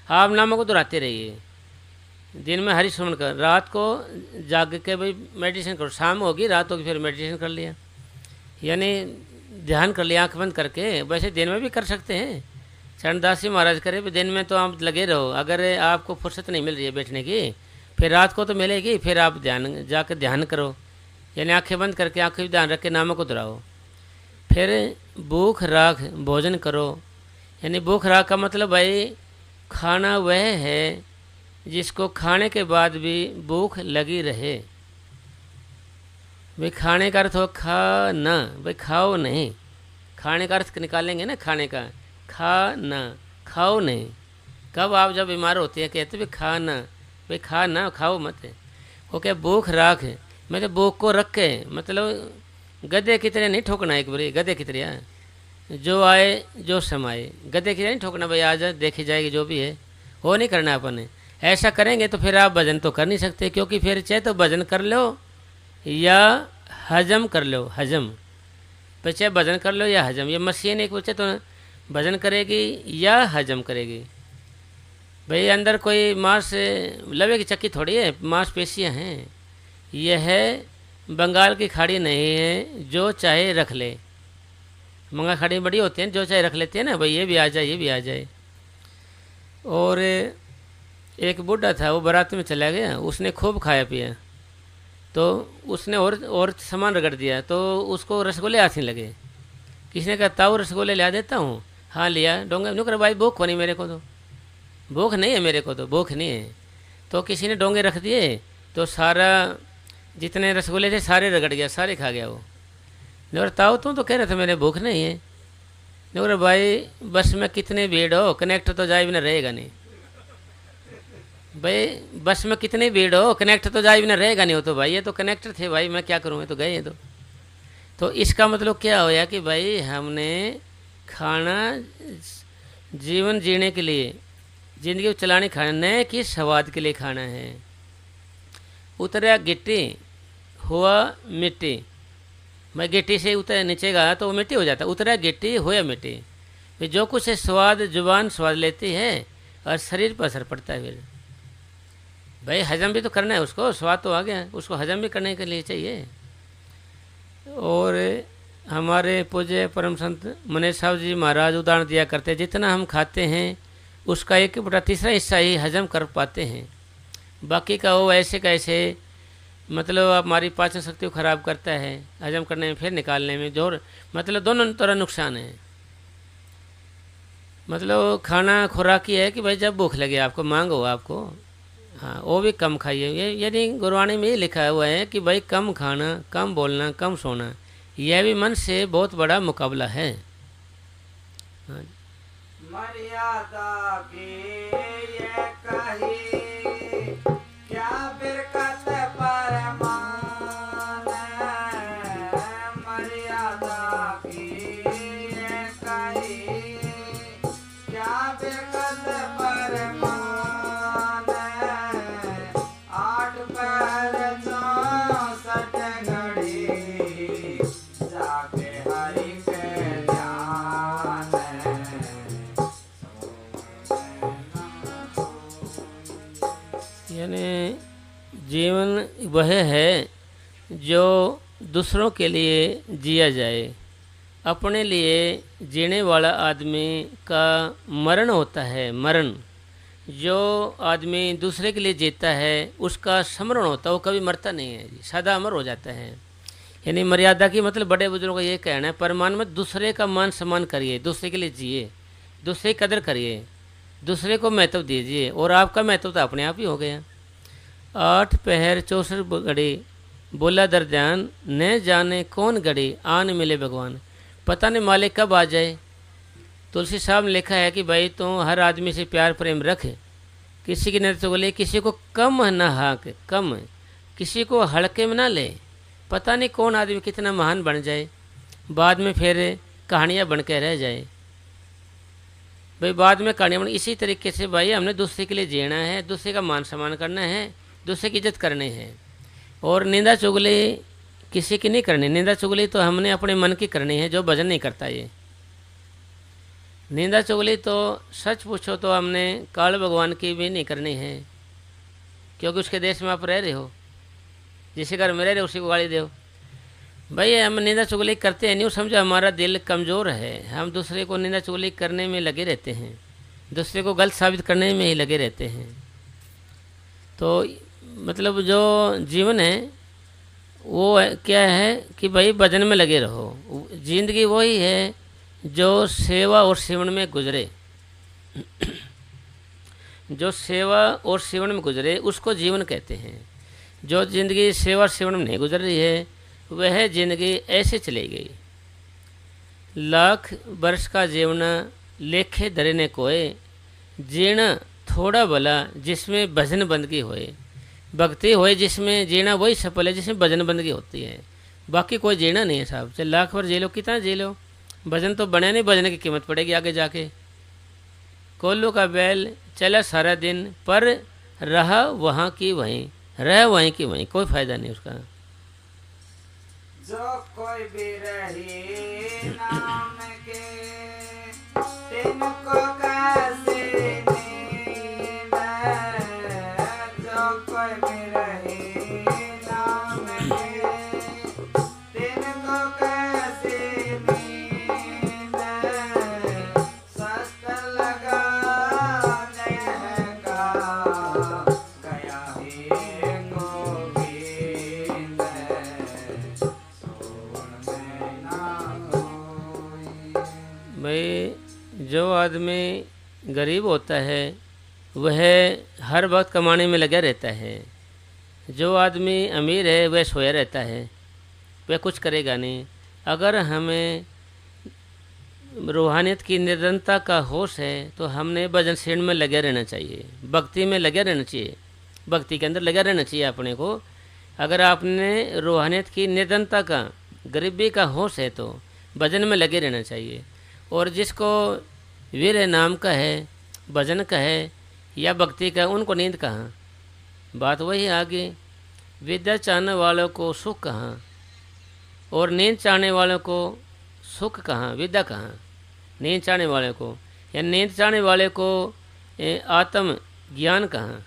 आप नामों को दोहराते रहिए, दिन में हरि स्मरण कर, रात को जाग के भाई मेडिटेशन करो, शाम होगी रात होगी फिर मेडिटेशन कर लिया, यानी ध्यान कर लिया आँख बंद करके। वैसे दिन में भी कर सकते हैं, चरणदास जी महाराज करे, दिन में तो आप लगे रहो, अगर आपको फुर्सत नहीं मिल रही है बैठने की फिर रात को तो मिलेगी, फिर आप ध्यान जाकर ध्यान करो, यानी आंखें बंद करके आंखें ध्यान रख के नामों को दोहराओ। फिर भूख राख भोजन करो। यानी भूख राख का मतलब भाई खाना वह है जिसको खाने के बाद भी भूख लगी रहे। भाई खाने का अर्थ हो खाना, भाई खाओ नहीं। खाने का अर्थ निकालेंगे ना, खाने का खाना, खाओ नहीं। कब आप जब बीमार होते हैं कहते भाई खाना, भाई खाना खाओ मत। वो क्या भूख राख, मतलब भूख को रख के, मतलब गधे की तरह नहीं ठोकना। एक बारी गधे की तरह जो आए जो समाए, गधे की तरह नहीं ठोकना भाई आ जाए देखी जाएगी जो भी है, वो नहीं करना अपन ने। ऐसा करेंगे तो फिर आप भजन तो कर नहीं सकते, क्योंकि फिर चाहे तो भजन कर लो या हजम कर लो। हजम पर चाहे भजन कर लो या हजम, ये मशीन एक बच्चे तो भजन करेगी या हजम करेगी। भाई अंदर कोई मांस लवे की चक्की थोड़ी है, मांसपेशियाँ हैं। यह बंगाल की खाड़ी नहीं है जो चाहे रख ले। बंगाल खाड़ी बड़ी होती है, जो चाहे रख लेते हैं ना, भाई ये भी आ जाए ये भी आ जाए। और एक बूढ़ा था, वो बारात में चला गया, उसने खूब खाया पिया, तो उसने और सामान रगड़ दिया, तो उसको रसगुल्ले आने लगे। किसी ने कहा ताऊ रसगुल्ले ला देता हूँ। हाँ लिया। डोंगे नुकर भाई भूख को नहीं, मेरे को तो भूख नहीं है, मेरे को तो भूख नहीं है। तो किसी ने डोंगे रख दिए, तो सारा जितने रसगुल्ले थे सारे रगड़ गया, सारे खा गया वो। नुकर ताऊ तुम तो कह रहे थे मेरे भूख नहीं है। नुकर भाई बस में कितने भीड़ हो, कनेक्ट तो जाए बिना रहेगा नहीं। भाई बस में कितनी भीड़ हो, कनेक्ट तो जाए बिना रहेगा नहीं। हो तो भाई ये तो कनेक्टर थे भाई, मैं क्या करूँ, तो गए। तो इसका मतलब क्या होया कि भाई हमने खाना जीवन जीने के लिए, ज़िंदगी को चलाने खाना नहीं कि स्वाद के लिए खाना है। उतरा गिट्टी हुआ मिट्टी, मैं गिट्टी से उतर नीचेगा तो वो मिट्टी हो जाता। उतरा गिट्टी हुआ मिट्टी, फिर जो कुछ है स्वाद, जुबान स्वाद लेती है और शरीर पर असर पड़ता है। फिर भाई हजम भी तो करना है उसको, स्वाद तो आ गया, उसको हजम भी करने के लिए चाहिए। और हमारे पूज्य परम संत मनेश साहब जी महाराज उदाहरण दिया करते, जितना हम खाते हैं उसका 1/3 हिस्सा ही हजम कर पाते हैं, बाकी का वो ऐसे कैसे, मतलब हमारी पाचन शक्ति को ख़राब करता है, हजम करने में फिर निकालने में जोर, मतलब दोनों तरह नुकसान है। मतलब खाना खुराकी है कि भाई जब भूख लगे आपको मांगो आपको, हाँ वो भी कम खाइए। ये यानी गुरबाणी में ये लिखा हुआ है कि भाई कम खाना, कम बोलना, कम सोना, यह भी मन से बहुत बड़ा मुकाबला है। हाँ। मर्यादा की ये कही क्या बिरकत परमान, मर्यादा की ये कही क्या बिरकत परमान, 8 पैर 64 घड़ी जाके हरि के ध्यान। यानी जीवन वह है जो दूसरों के लिए जिया जाए। अपने लिए जीने वाला आदमी का मरण होता है, मरण। जो आदमी दूसरे के लिए जीता है उसका स्मरण होता है, वो कभी मरता नहीं है, सदा अमर हो जाता है। यानी मर्यादा की मतलब बड़े बुजुर्गों का ये कहना है, परमान में दूसरे का मान सम्मान करिए, दूसरे के लिए जिए, दूसरे की कदर करिए, दूसरे को महत्व दीजिए, और आपका महत्व तो अपने आप ही हो गया। 8 पहर 64 घड़ी बोला दरद्यान, न जाने कौन घड़ी आन मिले भगवान। पता नहीं मालिक कब आ जाए। तुलसी साहब ने लिखा है कि भाई तो हर आदमी से प्यार प्रेम रख, किसी की नजर बोले, किसी को कम ना हाक, कम किसी को हल्के में ना ले। पता नहीं कौन आदमी कितना महान बन जाए, बाद में फिर कहानियाँ बन के रह जाए। भाई बाद में कहानियाँ बन, इसी तरीके से भाई हमने दूसरे के लिए जीना है, दूसरे का मान सम्मान करना है, दूसरे की इज्जत करनी है। और निंदा चुगली किसी की नहीं करनी। निंदा चुगली तो हमने अपने मन की करनी है, जो भजन नहीं करता। ये निंदा चुगली तो सच पूछो तो हमने काल भगवान की भी नहीं करनी है, क्योंकि उसके देश में आप रह रहे हो, जिसे घर में रह रहे हो उसी को गाली दो। भाई हम निंदा चुगली करते हैं, नहीं समझो हमारा दिल कमज़ोर है, हम दूसरे को निंदा चुगली करने में लगे रहते हैं, दूसरे को गलत साबित करने में ही लगे रहते हैं। तो मतलब जो जीवन है वो क्या है कि भाई भजन में लगे रहो। जिंदगी वही है जो सेवा और सेवन में गुजरे, जो सेवा और सेवन में गुजरे उसको जीवन कहते हैं। जो जिंदगी सेवा सेवन में नहीं गुजर रही है वह जिंदगी ऐसे चली गई। लाख वर्ष का जीवना लेखे धरे ने कोय, जीना थोड़ा भला जिसमें भजन बंदगी होए। भक्ति होए जिसमें जीना वही सफल है जिसमें भजन बंदगी होती है, बाकी कोई जीना नहीं है साहब। चाहे लाख बार जी लो, कितना जी लो, भजन तो बने नहीं, भजन की कीमत पड़ेगी आगे जाके। कोल्लू का बैल चला सारा दिन पर रहा वहाँ की वहीं, रह वहीं की वहीं, कोई फायदा नहीं उसका। जो कोई भी रही नाम के तिनको कैसे नींद, जो कोई भी रही नाम के तिनको कैसे नींद, शस्त्र लगाने का गया ही गोविंद, भाई जो आदमी गरीब होता है वह हर वक्त कमाने में लगा रहता है। जो आदमी अमीर है वह सोया रहता है, वह कुछ करेगा नहीं। अगर हमें रूहानियत की निरंतरता का होश है तो हमने भजन सेवन में लगे रहना चाहिए, भक्ति में लगे रहना चाहिए, भक्ति के अंदर लगा रहना चाहिए अपने को। अगर आपने रूहानियत की निरंतरता का, गरीबी का होश है तो भजन में लगे रहना चाहिए। और जिसको वीर नाम का है, भजन का है या भक्ति का, उनको नींद कहाँ। बात वही आगे, विद्या चाहने वालों को सुख कहाँ और नींद चाहने वालों को सुख कहाँ, विद्या कहाँ। नींद चाहने वाले को या नींद चाहने वाले को आत्म ज्ञान कहाँ,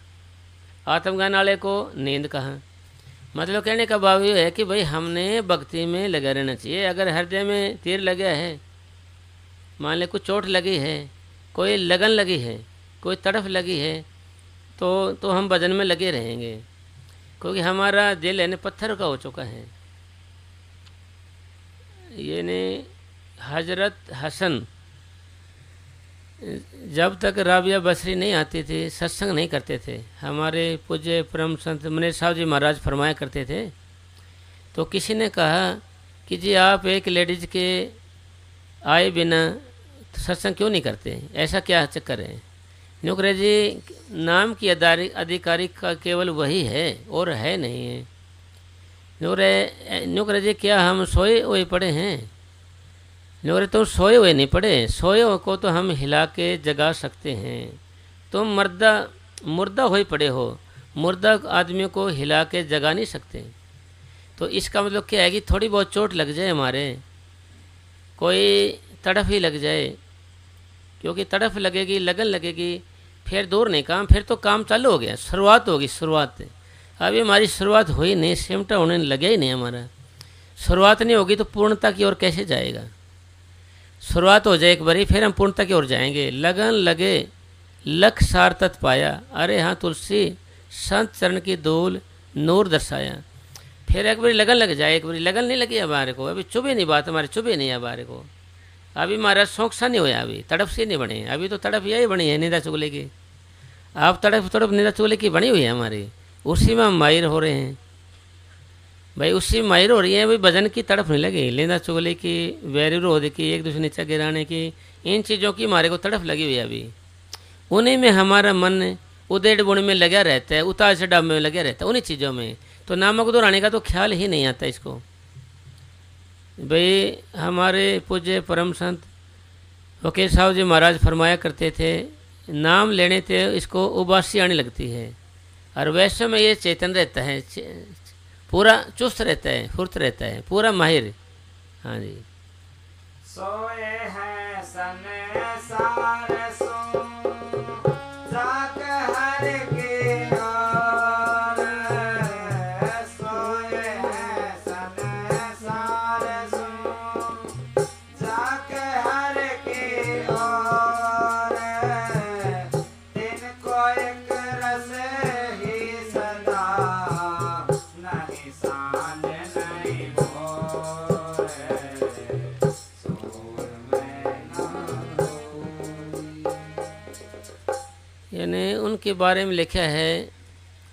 आत्मज्ञान वाले को नींद कहाँ। मतलब कहने का भाव ये है कि भाई हमने भक्ति में लगा रहना चाहिए। अगर हृदय में तीर लगा है, मान ले कुछ चोट लगी है, कोई लगन लगी है, कोई तड़फ लगी है, तो हम भजन में लगे रहेंगे, क्योंकि हमारा दिल है पत्थर का हो चुका है। ये ने हजरत हसन जब तक राबिया बसरी नहीं आती थी, सत्संग नहीं करते थे। हमारे पूज्य परम संत मनेर साहब जी महाराज फरमाया करते थे। तो किसी ने कहा कि जी आप एक लेडीज़ के आए बिना सत्संग क्यों नहीं करते, ऐसा क्या चक्कर है। नुकरे जी नाम की अधिकारी का केवल वही है और है नहीं है। नुकरे जी क्या हम सोए हुए पड़े हैं। नुकरे तुम सोए हुए नहीं पड़े, सोए हुए को तो हम हिला के जगा सकते हैं। तुम मुर्दा हुए पड़े हो, मुर्दा आदमियों को हिला के जगा नहीं सकते। तो इसका मतलब क्या है कि थोड़ी बहुत चोट लग जाए, हमारे कोई तड़फ ही लग जाए, क्योंकि तड़फ लगेगी, लगन लगेगी, फिर दूर नहीं काम, फिर तो काम चालू हो गया, शुरुआत होगी। शुरुआत अभी हमारी शुरुआत हुई नहीं, सिमटा होने लगे ही नहीं हमारा। शुरुआत नहीं होगी तो पूर्णता की ओर कैसे जाएगा। शुरुआत हो जाए एक बारी, फिर हम पूर्णता की ओर जाएंगे। लगन लगे लख सार तत् पाया, अरे हाँ तुलसी संत चरण की धूल नूर दर्शाया। फिर एक बारी लगन लग जाए, एक बारी लगन नहीं लगी हमारे को, अभी चुभे नहीं बात हमारी, चुभे नहीं हमारे को। अभी हमारा शौक सा नहीं होया, अभी तड़प से नहीं बने। अभी तो तड़प यही बनी है निंदा चुगले की। आप तड़प निंदा चुगले की बनी हुई है हमारी, उसी में हम माहिर हो रहे हैं भाई, उसी में माहिर हो रही है। भाई भजन की तड़प नहीं लगी, निंदा चुगले की, वैर विरोध की, एक दूसरे नीचा गिराने की, इन चीज़ों की हमारे को तड़प लगी हुई है। अभी उन्हीं में हमारा मन उदेड़ बुण में लगा रहता है, उतार चढ़ाव में लगा रहता है, उन्हीं चीज़ों में। तो नामक दोहराने का तो ख्याल ही नहीं आता इसको। भाई हमारे पूज्य परम संत वकील साहब जी महाराज फरमाया करते थे, नाम लेने थे इसको उबासी आने लगती है, और वैसे में ये चेतन रहता है, पूरा चुस्त रहता है, फुर्त रहता है, पूरा माहिर। हाँ जी। सोए हैं संसार सो जाग हर की ओर, सोए हैं संसार सो जाग हर की ओर, तिनको एक रस ही सदा नहीं सांझ के बारे में लिखा है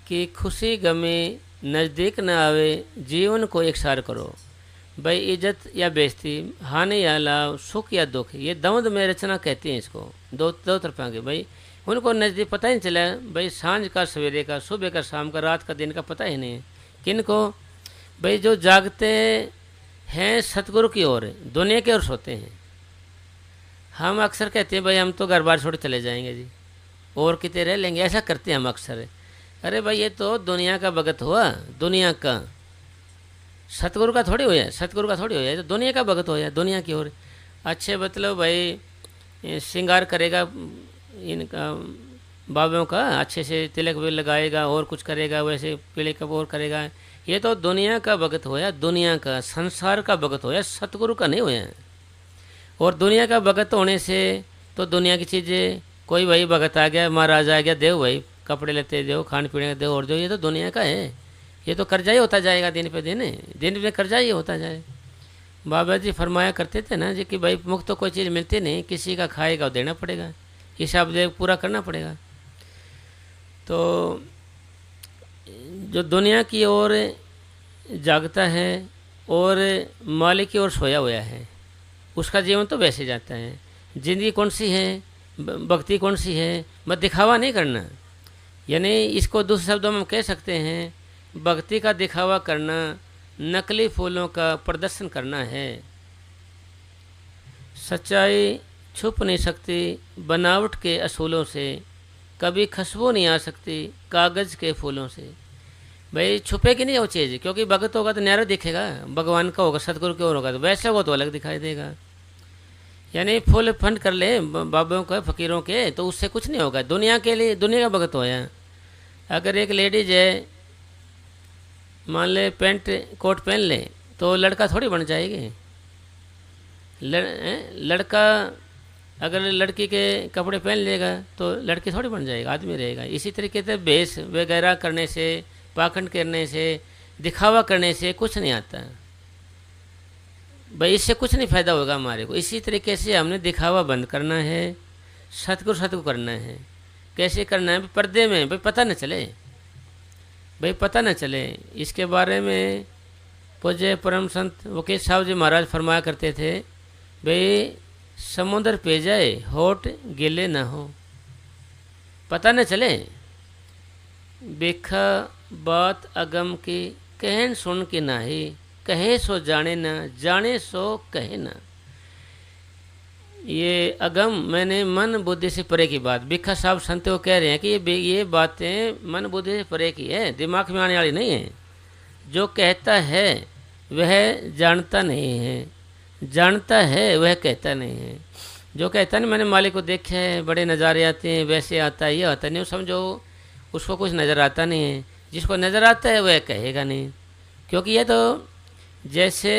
कि खुशी गमे नज़दीक न आवे, जीवन को एक सार करो। भाई इज्जत या बेइज्जती, हानि या लाभ, सुख या दुख, ये दवंद में रचना कहती हैं इसको। दो तरफा के भाई उनको नज़दीक पता ही नहीं चला। भाई सांझ का सवेरे का, सुबह का शाम का, रात का दिन का पता ही नहीं है। किन को? भाई जो जागते हैं सतगुरु की ओर, दुनिया की ओर सोते हैं। हम अक्सर कहते हैं भाई हम तो घर बार छोड़ चले जाएंगे जी, और कितने रह लेंगे, ऐसा करते हैं हम अक्सर। अरे भाई ये तो दुनिया का भगत हुआ, दुनिया का, सतगुरु का थोड़ी होया, सतगुरु का थोड़ी होया, ये तो दुनिया का भगत होया, दुनिया की ओर। अच्छे मतलब भाई श्रृंगार करेगा इनका बाबों का, अच्छे से तिलक भी लगाएगा और कुछ करेगा, वैसे पीले कप और करेगा। ये तो दुनिया का भगत होया, दुनिया का, संसार का भगत होया, सतगुरु का नहीं होया। और दुनिया का भगत होने से तो दुनिया की चीज़ें, कोई भाई भगत आ गया, महाराज आ गया, देव भाई कपड़े लेते दो, खाने पीने का दो और दो, ये तो दुनिया का है। ये तो कर्जा ही होता जाएगा, दिन पे दिन, दिन पे कर्जा ही होता जाए। बाबा जी फरमाया करते थे ना जी कि भाई मुफ्त तो कोई चीज़ मिलती नहीं, किसी का खाएगा और देना पड़ेगा, हिसाब दे पूरा करना पड़ेगा। तो जो दुनिया की ओर जागता है और मालिक की ओर सोया हुआ है, उसका जीवन तो वैसे जाता है। जिंदगी कौन सी है, भक्ति कौन सी है, बस दिखावा नहीं करना। यानी इसको दूसरे शब्दों में हम कह सकते हैं, भक्ति का दिखावा करना नकली फूलों का प्रदर्शन करना है। सच्चाई छुप नहीं सकती बनावट के असूलों से, कभी खुशबू नहीं आ सकती कागज़ के फूलों से। भाई छुपेगी नहीं वो चीज़, क्योंकि भगत होगा तो न्यारा दिखेगा, भगवान का होगा, सतगुरु की ओर होगा तो वैसे वो तो अलग दिखाई देगा। यानी फुल फंड कर ले बाबों के, फ़कीरों के, तो उससे कुछ नहीं होगा। दुनिया के लिए दुनिया का भगत होया। अगर एक लेडीज है, मान ले पैंट कोट पहन ले, तो लड़का थोड़ी बन जाएगी। लड़का अगर लड़की के कपड़े पहन लेगा तो लड़की थोड़ी बन जाएगा, आदमी रहेगा। इसी तरीके से भेष वगैरह करने से, पाखंड करने से, दिखावा करने से कुछ नहीं आता भाई, इससे कुछ नहीं फ़ायदा होगा हमारे को। इसी तरीके से हमने दिखावा बंद करना है, सतगुरु करना है। कैसे करना है? पर्दे में, भाई पता न चले, भाई पता न चले। इसके बारे में पूज्य परम संत वकील साहब जी महाराज फरमाया करते थे, भाई समुद्र पे जाए होठ गिले ना हो, पता न चले। बेखा बात अगम की कहन सुन के नाही, कहे सो जाने ना, जाने सो कहे ना। ये अगम मैंने मन बुद्धि से परे की बात, भिक्खा साहब संत वो कह रहे हैं कि ये बातें मन बुद्धि से परे की है, दिमाग में आने वाली नहीं है। जो कहता है वह जानता नहीं है, जानता है वह कहता नहीं है। जो कहता नहीं मैंने मालिक को देखा है, बड़े नज़ारे आते हैं, वैसे आता है, ये आता नहीं, समझो उसको कुछ नज़र आता नहीं है। जिसको नज़र आता है वह कहेगा नहीं, क्योंकि ये तो जैसे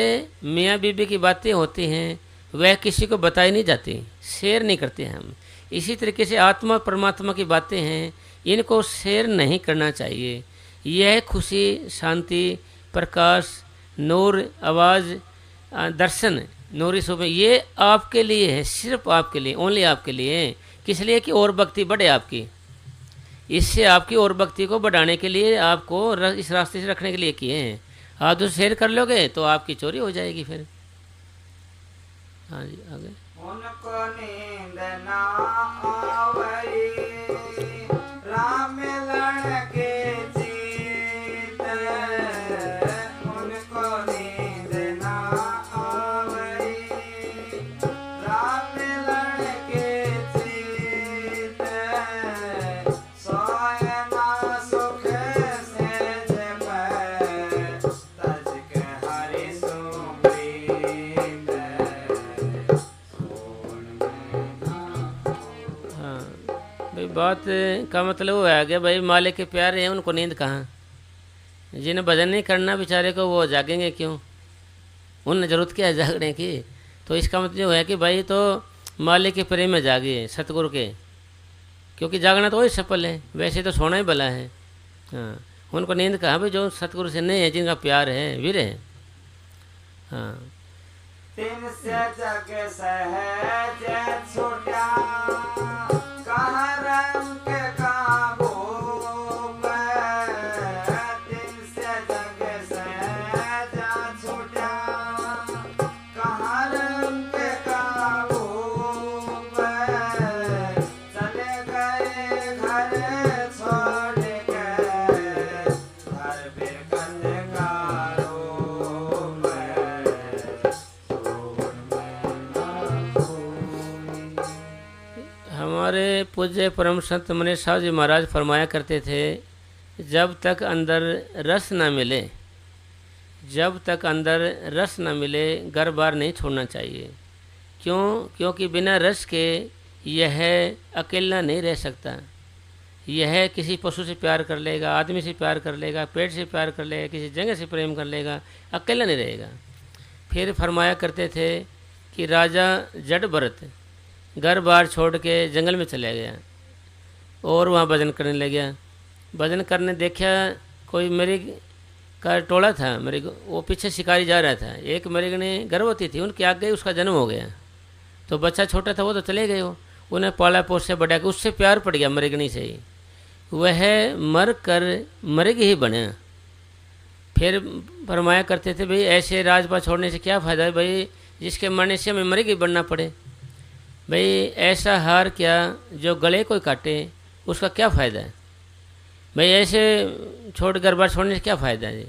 मियाँ बीबी की बातें होती हैं वह किसी को बताई नहीं जाती, शेयर नहीं करते हम। इसी तरीके से आत्मा परमात्मा की बातें हैं, इनको शेयर नहीं करना चाहिए। यह खुशी, शांति, प्रकाश, नूर, आवाज़, दर्शन, नूरी सुबह, ये आपके लिए है, सिर्फ आपके लिए, ओनली आपके लिए है। किस लिए? कि और भक्ति बढ़े आपकी। इससे आपकी और भक्ति को बढ़ाने के लिए आपको इस रास्ते से रखने के लिए किए हैं। आप जो शेयर कर लोगे तो आपकी चोरी हो जाएगी फिर। हाँ जी आगे। उनको नींद ना आवई, राम लड़के जीत। उनको नींद ना आवई, राम लड़के जीत। सोए ना सुख सेज में, तज के हरि सुप्रीत। हाँ भाई बात का मतलब वो है कि भाई मालिक के प्यारे हैं, उनको नींद कहाँ। जिन्हें भजन नहीं करना बेचारे को, वो जागेंगे क्यों? उन्हें ज़रूरत क्या है जागने की? तो इसका मतलब जो है कि भाई तो मालिक के प्रेम में जागिए, सतगुरु के, क्योंकि जागना तो वही सफल है, वैसे तो सोना ही भला है। हाँ उनको नींद कहाँ भाई, जो सतगुरु से नहीं है, जिनका प्यार है, वीर है। हाँ तीन से जग सहज छुटा, कहाँ रंग के काबू पूज्य परम संत मनीष साहब जी महाराज फरमाया करते थे, जब तक अंदर रस ना मिले, जब तक अंदर रस ना मिले घर बार नहीं छोड़ना चाहिए। क्यों? क्योंकि बिना रस के यह अकेला नहीं रह सकता। यह किसी पशु से प्यार कर लेगा, आदमी से प्यार कर लेगा, पेट से प्यार कर लेगा, किसी जगह से प्रेम कर लेगा, अकेला नहीं रहेगा। फिर फरमाया करते थे कि राजा जड़ भरत घर बार छोड़ के जंगल में चला गया और वहाँ भजन करने लग गया। भजन करने देखा कोई मृग का टोला था, मृग वो पीछे शिकारी जा रहा था। एक मृग ने गर्भवती थी, उनकी आग गई, उसका जन्म हो गया। तो बच्चा छोटा था, वो तो चले गए, वो उन्हें पाला पोस से बढ़ा के उससे प्यार पड़ गया मृगनी से ही। वह मर कर मृग ही बना। फिर फरमाया करते थे, भाई ऐसे राजपाट छोड़ने से क्या फ़ायदा है भाई, जिसके मरने से हमें मृग ही बनना पड़े। भाई ऐसा हार क्या जो गले को काटे, उसका क्या फ़ायदा है भाई, ऐसे छोड़ घर बार छोड़ने से क्या फ़ायदा है।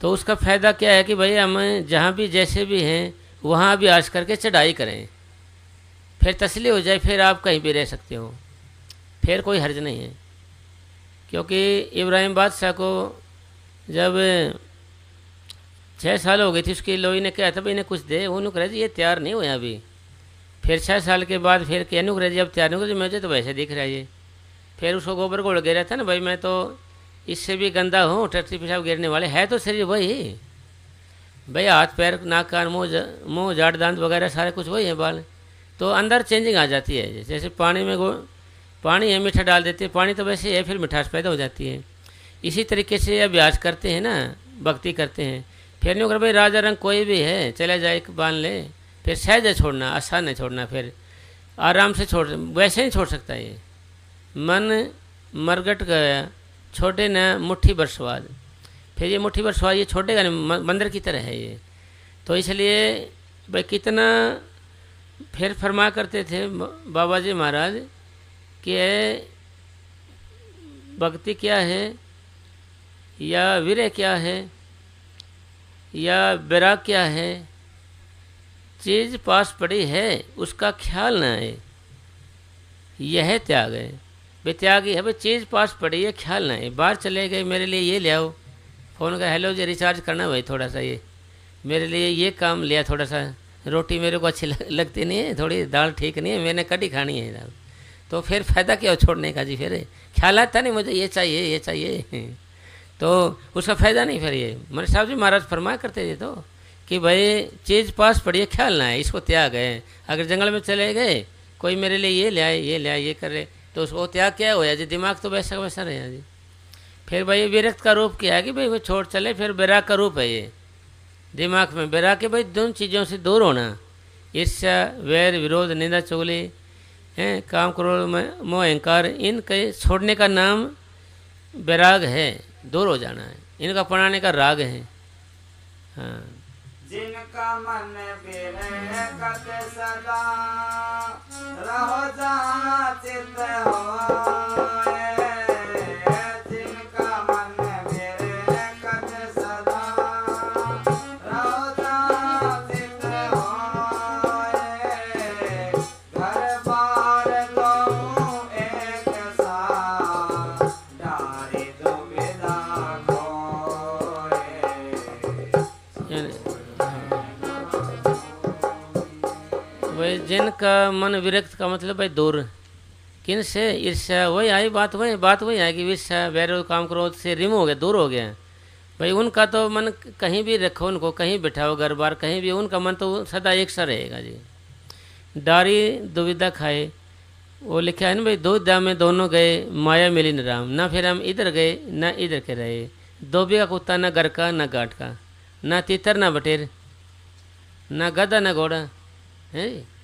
तो उसका फ़ायदा क्या है कि भाई हम जहाँ भी जैसे भी हैं वहाँ भी आश करके चढ़ाई करें, फिर तसल्ली हो जाए, फिर आप कहीं भी रह सकते हो, फिर कोई हर्ज नहीं है। क्योंकि इब्राहिम बादशाह को जब 6 साल हो गई थी, उसकी लोई ने कहा था भाई इन्हें कुछ दे, वो नुकरा जी ये तैयार नहीं हुआ अभी। फिर 6 साल के बाद फिर क्या नुकरा जी अब तैयार नहीं हो, मुझे तो वैसे दिख रहा है ये। फिर उसको गोबर गोड़ गिरा था ना, भाई मैं तो इससे भी गंदा हूँ, टट्टी पेशाब गिरने वाले है तो शरीर वही भाई, हाथ पैर नाक कान मुँह जाट दांत वगैरह सारे कुछ वही है बाल। तो अंदर चेंजिंग आ जाती है। जैसे पानी में पानी है मीठा डाल देते हैं, पानी तो वैसे है, फिर मिठास पैदा हो जाती है। इसी तरीके से अभ्यास करते हैं ना, भक्ति करते हैं। फिर नहीं कर भाई राजा रंग कोई भी है चला जाए बांध ले, फिर सहज है छोड़ना, आसान है छोड़ना, फिर आराम से छोड़, वैसे नहीं छोड़ सकता ये। मन मरगट गया छोटे न मुट्ठी भर स्वाद, फिर ये मुट्ठी भर स्वाद ये छोड़ेगा नहीं, बंदर की तरह है ये। तो इसलिए भाई कितना फिर फरमा करते थे बाबा जी महाराज कि भक्ति क्या है या विरह क्या है या वैराग क्या है, चीज़ पास पड़ी है उसका ख्याल ना है, यह त्याग है। भाई त्याग ही है, भाई चीज़ पास पड़ी है ख्याल ना है। बाहर चले गए मेरे लिए ये ले आओ, फ़ोन का हेलो जी रिचार्ज करना भाई थोड़ा सा, ये मेरे लिए ये काम लिया थोड़ा सा, रोटी मेरे को अच्छी लगती नहीं है, थोड़ी दाल ठीक नहीं है, मैंने कड़ी खानी है दाल। तो फिर फ़ायदा क्या हो छोड़ने का जी, फिर ख्याल आता नहीं मुझे ये चाहिए ये चाहिए, तो उसका फ़ायदा नहीं। फिर ये मनीष साहब जी महाराज फरमाया करते थे तो कि भाई चीज़ पास पड़ी है ख्याल ना है, इसको त्याग है। अगर जंगल में चले गए कोई मेरे लिए ये ले आए ये ले आए ये कर रहे, तो उसको त्याग क्या होया जी, दिमाग तो वैसा वैसा रहे जी। फिर भाई विरक्त का रूप क्या है कि भाई वो छोड़ चले, फिर बैराग का रूप है ये दिमाग में बैराग के भाई दोनों चीज़ों से दूर होना, ईर्ष्या वैर विरोध निंदा चुगली हैं, काम क्रोध मोह अहंकार, इनके छोड़ने का नाम बैराग है, दूर हो जाना है, इनका अपनाने का राग है। हाँ जिनका मन विरकत सदा रहो जहाँ चित होए, जिनका मन विरकत सदा रहो जहाँ चित होए, घर बार दो एक साथ डारी दुविधा खोए। वही जिनका मन विरक्त का मतलब भाई दूर, किन से ईर्ष्या, वही आई बात वही है कि ईर्ष्या वैर काम क्रोध से रिम हो गया, दूर हो गया भाई। उनका तो मन कहीं भी रखो, उनको कहीं बिठाओ घर बार कहीं भी, उनका मन तो सदा एक सा रहेगा जी। डारी दुविधा खाए, वो लिखा है ना भाई, दो दा में दोनों गए माया मिली न राम, ना फिर हम इधर गए ना इधर के रहे, दोबी का कुत्ता ना घर का ना गाट का, ना तीतर ना बटेर, ना गधा ना घोड़ा है,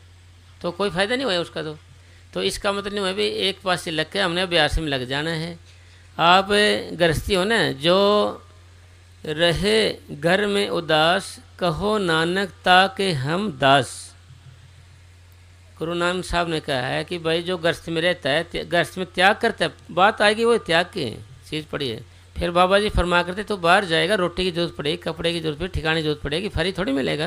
तो कोई फ़ायदा नहीं हुआ उसका। तो इसका मतलब नहीं हुआ भाई एक पास से लग के हमने अभ्यास में लग जाना है। आप गृहस्थी हो ना, जो रहे घर में उदास, कहो नानक ताके हम दास। गुरु नानक साहब ने कहा है कि भाई जो गृहस्थ में रहता है, गृहस्थ में त्याग करता है, बात आएगी वो त्याग की चीज़ पड़ी है। फिर बाबा जी फरमा करते तो बाहर जाएगा, रोटी की जरूरत पड़ेगी, कपड़े की जरूरत पड़ेगी, ठिकाने की जरूरत पड़ेगी, फ्री थोड़ी मिलेगा।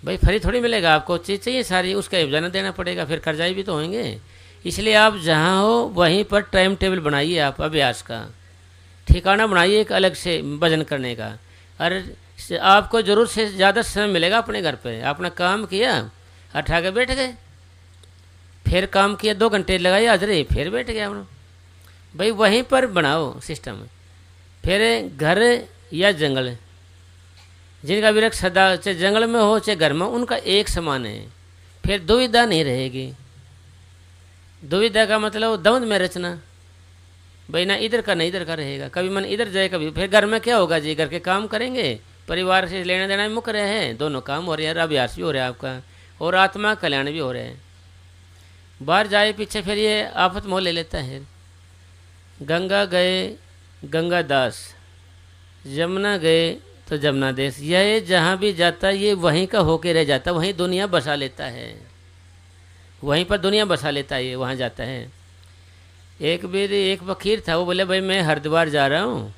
भाई फ्री थोड़ी मिलेगा आपको, चीज़ चाहिए सारी, उसका योजना देना पड़ेगा, फिर कर्जाई भी तो होंगे। इसलिए आप जहाँ हो वहीं पर टाइम टेबल बनाइए, आप अभ्यास का ठिकाना बनाइए एक अलग से भजन करने का। और आपको ज़रूर से ज़्यादा समय मिलेगा अपने घर पे, अपना काम किया उठा के बैठ गए, फिर काम किया 2 घंटे लगाए हाजरी, फिर बैठ गया अपना। भाई वहीं पर बनाओ सिस्टम। फिर घर या जंगल, जिनका वृक्ष सदा चाहे जंगल में हो चाहे घर में, उनका एक समान है, फिर दुविधा नहीं रहेगी। दुविधा का मतलब द्वंद में रचना, भाई ना इधर का ना इधर का रहेगा, कभी मन इधर जाए कभी। फिर घर में क्या होगा जी, घर के काम करेंगे, परिवार से लेना देना भी मुक रहे हैं, दोनों काम हो रहे हैं, अभ्यास भी हो रहा है आपका और आत्मा कल्याण भी हो रहा है। बाहर जाए पीछे फिर ये आफत मोह ले लेता है। गंगा गए गंगा दास, यमुना गए तो जमुना देश, यह जहाँ भी जाता ये वहीं का होके रह जाता, वहीं दुनिया बसा लेता है, वहीं पर दुनिया बसा लेता है, ये वहाँ जाता है। एक फकीर था, वो बोले भाई मैं हरिद्वार जा रहा हूँ,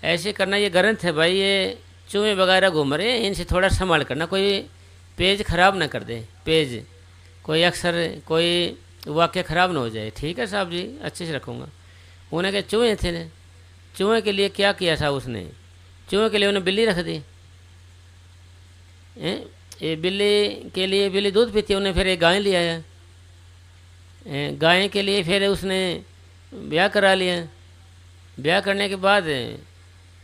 ऐसे करना, ये ग्रंथ है भाई, ये चूहे वगैरह घूम रहे हैं, इनसे थोड़ा संभाल करना, कोई पेज खराब ना कर दे, पेज कोई अक्षर कोई वाक्य खराब ना हो जाए। ठीक है साहब जी, अच्छे से रखूँगा। उन्हें के चूहे थे, चूहे के लिए क्या किया था उसने, चूहे के लिए उन्हें बिल्ली रख दी। ये बिल्ली के लिए, बिल्ली दूध पीती है, उन्हें फिर एक गाय ले आया, गाय के लिए फिर उसने ब्याह करा लिया। ब्याह करने के बाद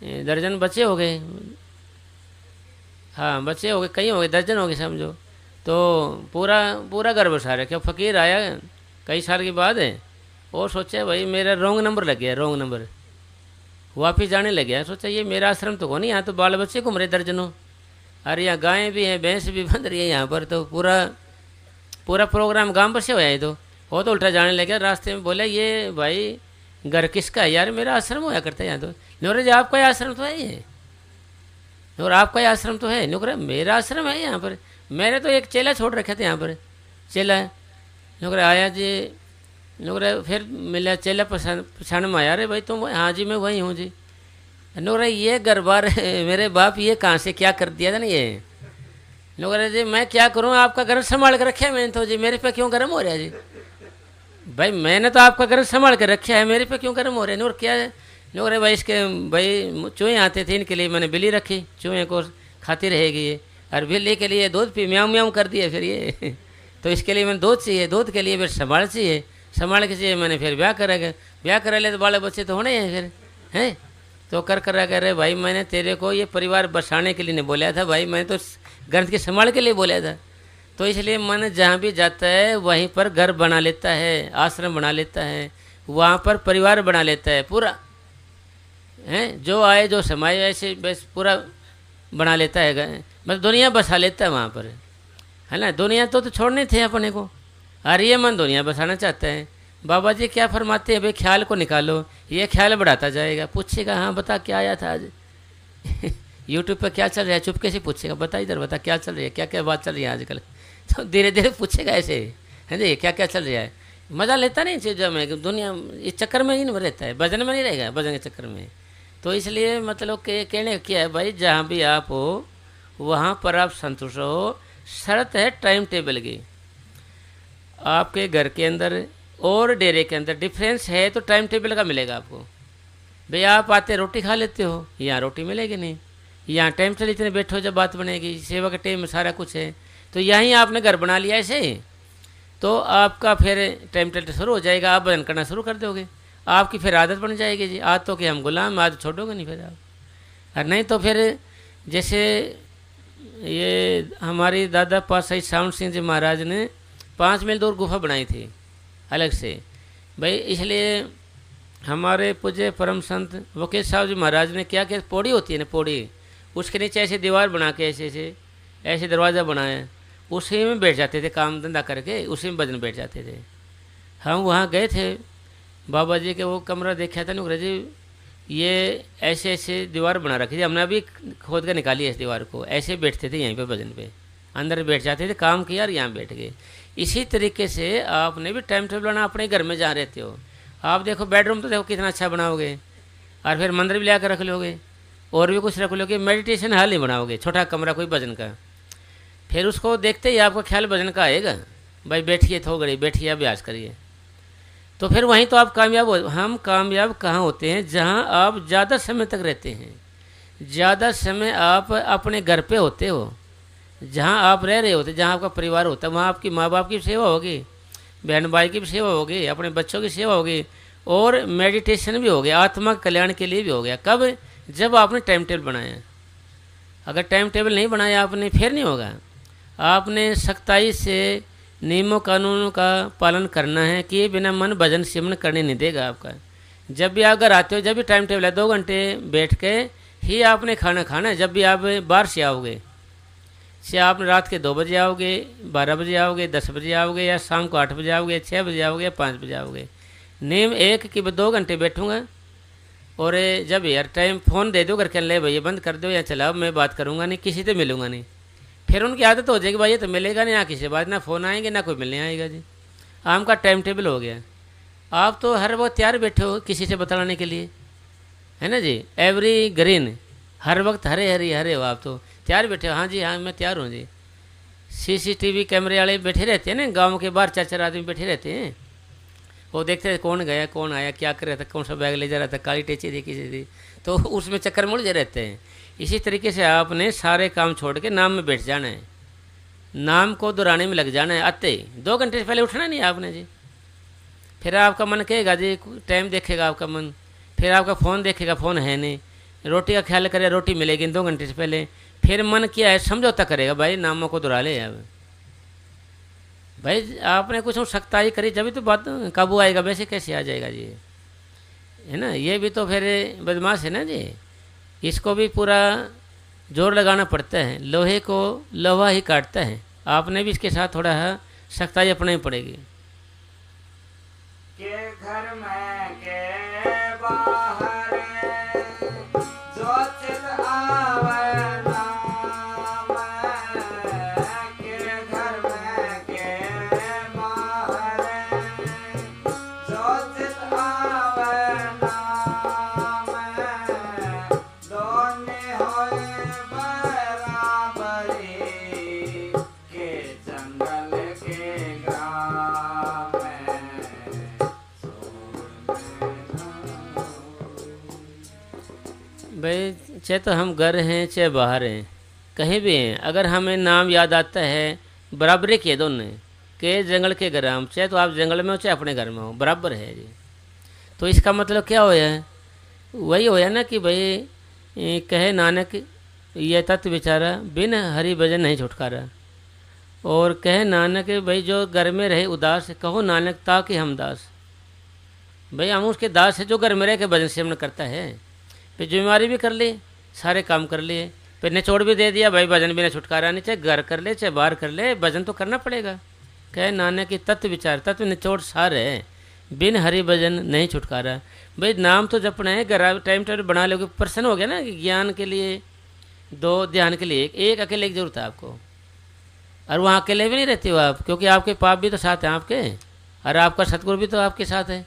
दर्जन बच्चे हो गए, हाँ बच्चे हो गए, कई हो गए, दर्जन हो गए समझो। तो पूरा घर बसा रखा। फ़कीर आया कई साल के बाद और सोचा भाई मेरा रॉन्ग नंबर लग गया, रॉन्ग नंबर, वापिस जाने लग गया। सोचा ये मेरा आश्रम तो कौन, यहाँ तो बाल बच्चे घूम रहे दर्जनों, अरे यहाँ गायें भी हैं, भैंस भी बंध रही है यहाँ पर, तो पूरा प्रोग्राम गांव पर से हो है। तो वो तो उल्टा जाने लग गया। रास्ते में बोला ये भाई घर किसका है यार, मेरा आश्रम होया करता है यहाँ तो। नौरे आपका आश्रम तो है ये, और आपका आश्रम तो है। नौकरा मेरा आश्रम है यहाँ पर, मैंने तो एक चेला छोड़ रखे थे यहाँ पर, चेला नौकरा आया जी, नौकरा फिर मिला चेला पछाण में आया, अरे भाई तुम, हाँ जी मैं वही हूँ जी। नौकरा ये घर बार मेरे बाप ये कहाँ से क्या कर दिया था ना ये। नौकरा जी मैं क्या करूँ, आपका घर संभाल कर रखा है मैंने तो जी, मेरे पे क्यों गर्म हो रहा है जी। भाई मैंने तो आपका घर संभाल कर रखा है, मेरे पे क्यों गर्म हो रहे हैं। और क्या है नौकरे भाई, इसके भाई चूहे आते थे, इनके लिए मैंने बिल्ली रखी, चूहे को खाती रहेगी ये, और बिल्ली के लिए दूध पी म्याऊं म्याऊं कर दिए फिर ये तो इसके लिए मैंने दूध चाहिए, दूध के लिए फिर संभाल चाहिए, संभाल के चाहिए मैंने फिर ब्याह करेगा, ब्याह करा ले तो बाले बच्चे तो होने हैं फिर हैं। तो कर रहे भाई मैंने तेरे को ये परिवार बसाने के लिए नहीं बोला था भाई, मैंने तो ग्रंथ के संभाल के लिए बोला था। तो इसलिए मन जहाँ भी जाता है वहीं पर घर बना लेता है, आश्रम बना लेता है, वहाँ पर परिवार बना लेता है पूरा, हैं जो आए जो समाये ऐसे बस पूरा बना लेता है, मतलब दुनिया बसा लेता है वहाँ पर, है ना। दुनिया तो छोड़ने थे अपने को, और ये मन दुनिया बसाना चाहता है। बाबा जी क्या फरमाते हैं भाई, ख्याल को निकालो, ये ख्याल बढ़ाता जाएगा। पूछेगा हाँ बता क्या आया था आज यूट्यूब पर क्या चल रहा है, चुपके से पूछेगा बता इधर बता क्या चल रही है, क्या क्या बात चल रही है आजकल। तो धीरे धीरे पूछेगा ऐसे, है जी क्या क्या चल रहा है। मज़ा लेता नहीं चीज़ों में, दुनिया इस चक्कर में ही नहीं रहता है, भजन में नहीं रहेगा, भजन के चक्कर में। तो इसलिए मतलब कहने क्या है भाई, जहाँ भी आप हो वहाँ पर आप संतुष्ट हो। शर्त है टाइम टेबल की। आपके घर के अंदर और डेरे के अंदर डिफरेंस है तो टाइम टेबल का मिलेगा आपको। भाई आप आते रोटी खा लेते हो, यहाँ रोटी मिलेगी नहीं, यहाँ टाइम से इतने बैठो जब बात बनेगी, सेवा के टाइम में सारा कुछ है। तो यहीं आपने घर बना लिया ऐसे, तो आपका फिर टाइम टेबल शुरू हो जाएगा, आप भजन करना शुरू कर दोगे, आपकी फिर आदत बन जाएगी जी। आज तो कि हम गुलाम, आज छोड़ोगे नहीं फिर आप। और नहीं तो फिर जैसे ये हमारी दादा पातशाही सावंत सिंह जी महाराज ने 5 मील दूर गुफा बनाई थी अलग से भाई। इसलिए हमारे पूज्य परम संत वकील साहब जी महाराज ने क्या किया, पौड़ी होती है ना पौड़ी, उसके नीचे ऐसे दीवार बना के ऐसे दरवाज़ा बनाया, उसी में बैठ जाते थे काम धंधा करके, उसी में भजन बैठ जाते थे। हम वहाँ गए थे, बाबा जी के वो कमरा देखा था नुकरा जी, ये ऐसे दीवार बना रखी थी, हमने अभी खोद कर निकाली है इस दीवार को। ऐसे बैठते थे यहीं पे भजन पे, अंदर बैठ जाते थे, काम किया और यहाँ बैठ गए। इसी तरीके से आपने भी टाइम टेबल बनाना अपने घर में जहाँ रहते हो। आप देखो बेडरूम तो देखो कितना अच्छा बनाओगे, और फिर मंदिर भी ला कर रख लोगे, और भी कुछ रख लोगे, मेडिटेशन हॉल नहीं बनाओगे, छोटा कमरा कोई भजन का। फिर उसको देखते ही आपका ख्याल भजन का आएगा, भाई बैठिए थोड़ी घड़ी, बैठिए अभ्यास करिए, तो फिर वहीं तो आप कामयाब हो। हम कामयाब कहाँ होते हैं? जहाँ आप ज़्यादा समय तक रहते हैं, ज़्यादा समय आप अपने घर पे होते हो, जहाँ आप रह रहे होते, जहाँ आपका परिवार होता है, वहाँ आपकी माँ बाप की सेवा होगी, बहन भाई की भी सेवा होगी, अपने बच्चों की सेवा होगी, और मेडिटेशन भी हो गया, आत्मा कल्याण के लिए भी हो गया। कब? जब आपने टाइम टेबल बनाया। अगर टाइम टेबल नहीं बनाया आपने, फिर नहीं होगा। आपने सख्ताई से नियमों कानूनों का पालन करना है कि ये बिना मन भजन सिमरन करने नहीं देगा आपका। जब भी आप घर आते हो, जब भी टाइम टेबल है, 2 घंटे बैठ के ही आपने खाना खाना है। जब भी आप बाहर से आओगे, से आप रात के 2 बजे आओगे, 12 बजे आओगे, 10 बजे आओगे, या शाम को 8 बजे आओगे, 6 बजे आओगे, या 5 बजे आओगे, नियम एक कि 2 घंटे बैठूंगा। और जब यार टाइम फ़ोन दे दो करके, ले भैया बंद कर दो या चलाओ, मैं बात करूँगा नहीं, किसी से मिलूंगा नहीं। फिर उनकी आदत हो जाएगी, भाई ये तो मिलेगा नहीं, ना किसी से बात, ना फ़ोन आएंगे, ना कोई मिलने आएगा जी। आपका टाइम टेबल हो गया। आप तो हर वक्त तैयार बैठे हो किसी से बतलाने के लिए, है ना जी। एवरी ग्रीन, हर वक्त हरे हरे हरे हो, आप तो तैयार बैठे हो। हाँ जी, हाँ मैं तैयार हूँ जी। CCTV कैमरे वाले बैठे रहते हैं ना, गाँव के बाहर 4-4 आदमी बैठे रहते हैं, वो देखते थे कौन गया, कौन आया, क्या कर रहा था, कौन सा बैग ले जा रहा था, काली टेची थी किसी थी, तो उसमें चक्कर मुड़ रहते हैं। इसी तरीके से आपने सारे काम छोड़ के नाम में बैठ जाना है, नाम को दोहराने में लग जाना है। आते 2 घंटे से पहले उठना नहीं आपने जी। फिर आपका मन कहेगा जी, टाइम देखेगा आपका मन, फिर आपका फ़ोन देखेगा, फ़ोन है नहीं, रोटी का ख्याल करेगा, रोटी मिलेगी 2 घंटे से पहले, फिर मन क्या है, समझौता करेगा, भाई नामों को दोहरा ले। अब भाई आपने कुछ सख्ताई करी जब तो बात काबू आएगा, वैसे कैसे आ जाएगा जी, है ना। ये भी तो फिर बदमाश है ना जी, इसको भी पूरा जोर लगाना पड़ता है, लोहे को लोहा ही काटता है। आपने भी इसके साथ थोड़ा सख्ताई अपनानी पड़ेगी। के घर में के बाहर जो चित आवे नाम, के घर में के बाहर जो चित आवे नाम, दोने होए बराबरी के जंगल के ग्राम में। भाई चाहे तो हम घर हैं चाहे बाहर हैं, कहीं भी हैं, अगर हमें नाम याद आता है, बराबरी के दोनों के जंगल के ग्राम, चाहे तो आप जंगल में हो चाहे अपने घर में हो, बराबर है जी। तो इसका मतलब क्या होया है? वही होया ना कि भाई कहे नानक ये तत्व विचारा, बिन हरि भजन नहीं छुटकारा। और कहे नानक भाई जो घर में रहे उदास, कहो नानक ताकि हम दास। भाई हम उसके दास है जो घर में रह के भजन सेवन करता है। फिर जिम्मेवारी भी कर ली, सारे काम कर लिए, फिर निचोड़ भी दे दिया, भाई भजन बिना छुटकारा नहीं, चाहे घर कर ले चाहे बाहर कर ले, भजन तो करना पड़ेगा। कहे नानक की तत्व विचार, तत्व निचोड़ सार है, बिन हरि भजन नहीं छुटकारा। भाई नाम तो जपना है, घर टाइम टेबल बना लोगे, प्रसन्न हो गया ना कि ज्ञान के लिए 2, ध्यान के लिए एक अकेले की जरूरत है आपको। और वहाँ अकेले भी नहीं रहते हो आप, क्योंकि आपके पाप भी तो साथ हैं आपके, और आपका सतगुरु भी तो आपके साथ है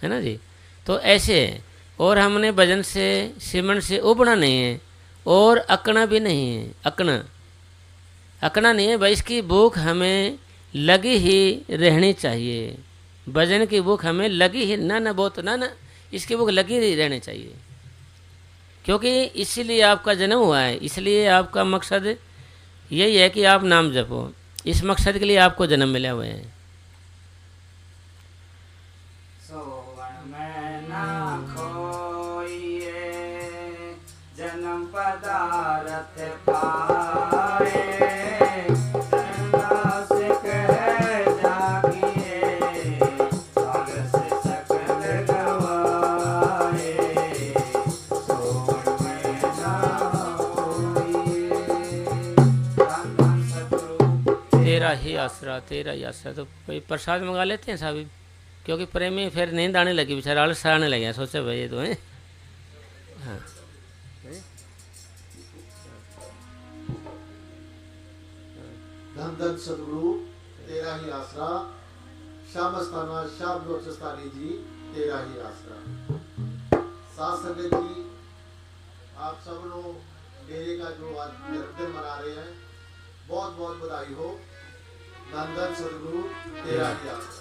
ना जी। तो ऐसे है। और हमने भजन से सिमरन से उबना नहीं है, और अकना भी नहीं है। अकना नहीं है भाई, इसकी भूख हमें लगी ही रहनी चाहिए। भजन की भूख हमें लगी ही ना बहुत ना, इसकी भूख लगी ही रहनी चाहिए, क्योंकि इसीलिए आपका जन्म हुआ है, इसलिए आपका मकसद यही है कि आप नाम जपो। इस मकसद के लिए आपको जन्म मिला हुआ है। सोवन में ना खोइए जन्म पदारथ पाए, दास कह जागिए साग से सकल गवाए। सोवन में ना खोइए, धन धन सतगुरु तेरा ही आसरा, तेरा ही आसरा। तो कोई प्रसाद मंगा लेते हैं साहब, क्योंकि प्रेमी फिर नींद आने लगी, बेचारा आलस आने लगे, सोचे भाई ये तो है। हाँ धन धन सतगुरु तेरा ही आसरा, श्याम स्थाना श्याम लोचस्तानी जी तेरा ही आसरा। साथ संगत जी, आप सब लोग डेरे का जो आज जन्मदिन मना रहे हैं, बहुत बहुत बधाई हो। धन धन सदगुरु तेरा ही आसरा।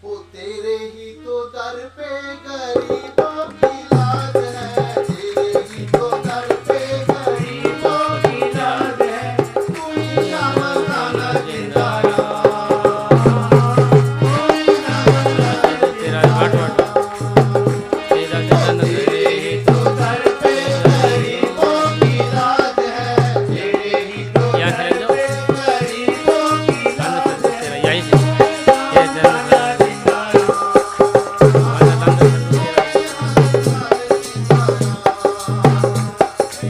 वो तेरे ही तो दर पे गरीबों की लाज है, तेरे ही तो दर पे गरीबों की लाज है, तू ही अमरदाना जिंदाया, तू ही अमरदाना तेरा वाट वाट तेरा जतन तेरे ही तो दर पे गरीबों की लाज है, तेरे ही तो यहाँ से दर लग पे गरीबों की लाज है। तेरा यहीं से ये जन्म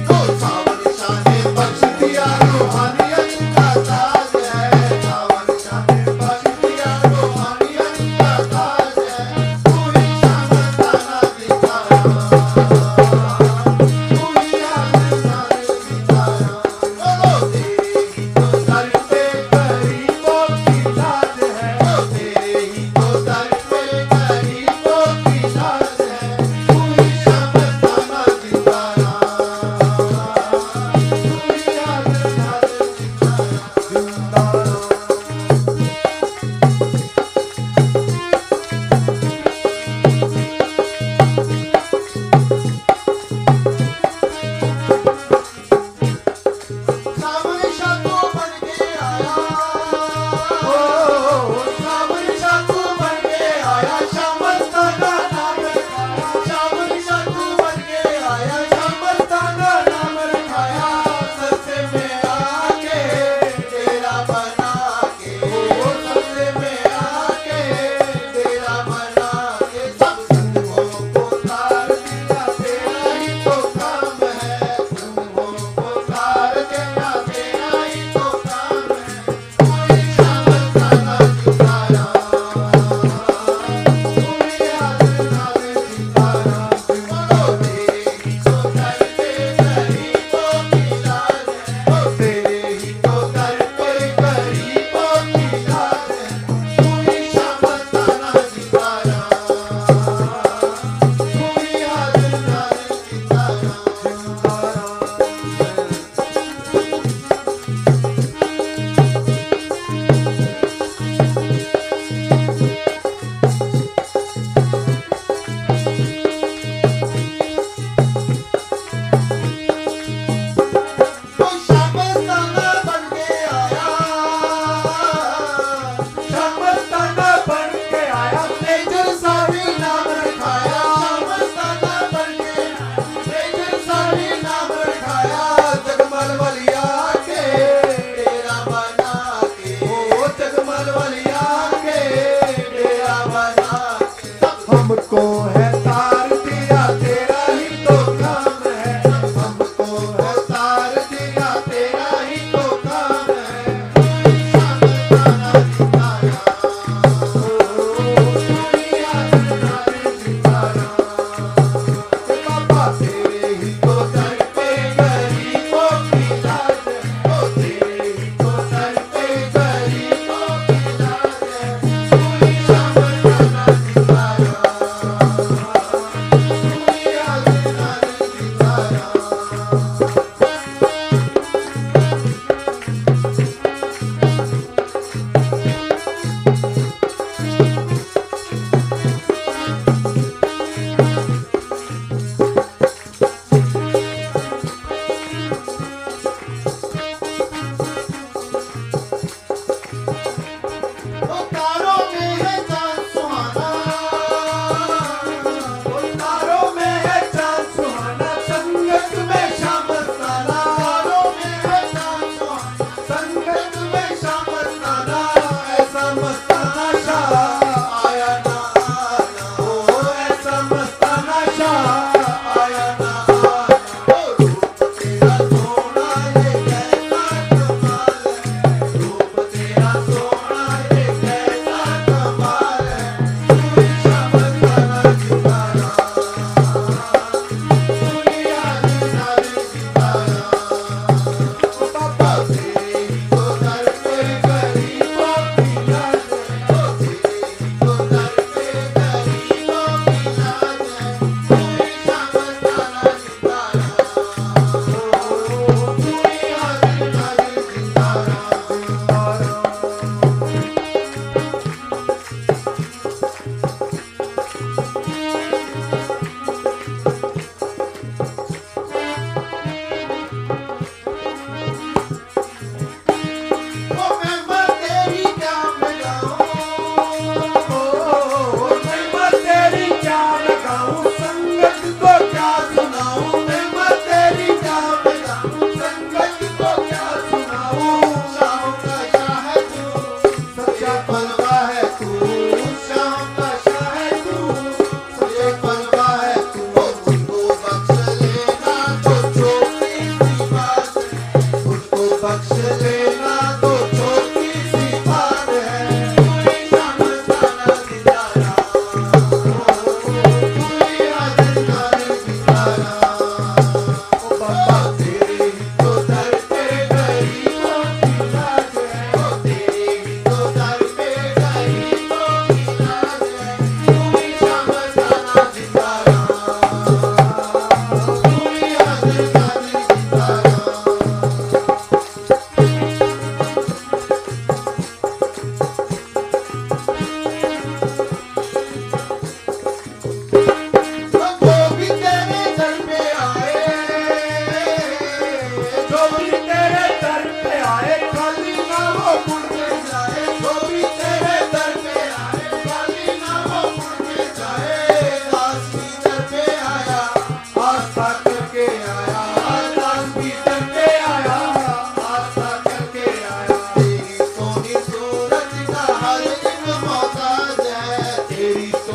ओ सावन शाह ने बख्श दिया रूहानियत का ताज है, सावन शाह ने बख्श दिया रूहानियत का ताज है, तू ही अमरदाना जिंदाया, तू ही अमरदाना जिंदाया। बोलो तेरे ही तो दर पे गरीबों की लाज है, ओ तेरे ही तो दर पे गरीबों की लाज है, तू ही अमरदाना जिंदाया, तू ही अमरदाना जिंदाया। सावन शाह तू बन के आया, ओ सावन शाह तू बन के आया, शामस्ताना नाम रखाया, सावन शाह तू बन के आया, शामस्ताना नाम रखाया, सत्य में आके तेरा बना के, ओ सत्य में आके तेरा बना के, सब संगों को तार दिया, तेरा ही तो काम है, संगों को तार देना तेरा ही तो काम है, कोई शामस्ताना जिंदाया, कोई आदरना जिंदाया। बोलो तेरे ही तो दर पे गरीबों की लाज है, ओ तेरे ही तो दर पे गरीबों की लाज है, कोई शामस्ताना जिंदाया, कोई आदरना जिंदाया। तो शामस्ताना बन के आया, शामस्ताना बन के आया, तेजर सावी नाम रखाया, शामस्ताना बन के आया, तेजर सावी नाम रखाया, जगमल वलिया के तेरा बना के, ओ जगमल वलिया के तेरा बना के, सब हमको है तार दिया, तेरा ही तो काम है, हमको है तार दिया, तेरा ही तो काम है, शामस्ताना जिंदाया, कोई आदरना जिंदाया। बाबा तेरे ही तो दर पे गरीबों की लाज है, ओ तेरे ही तो दर पे गरीबों की लाज है, कोई शामस्ताना जिंदाया,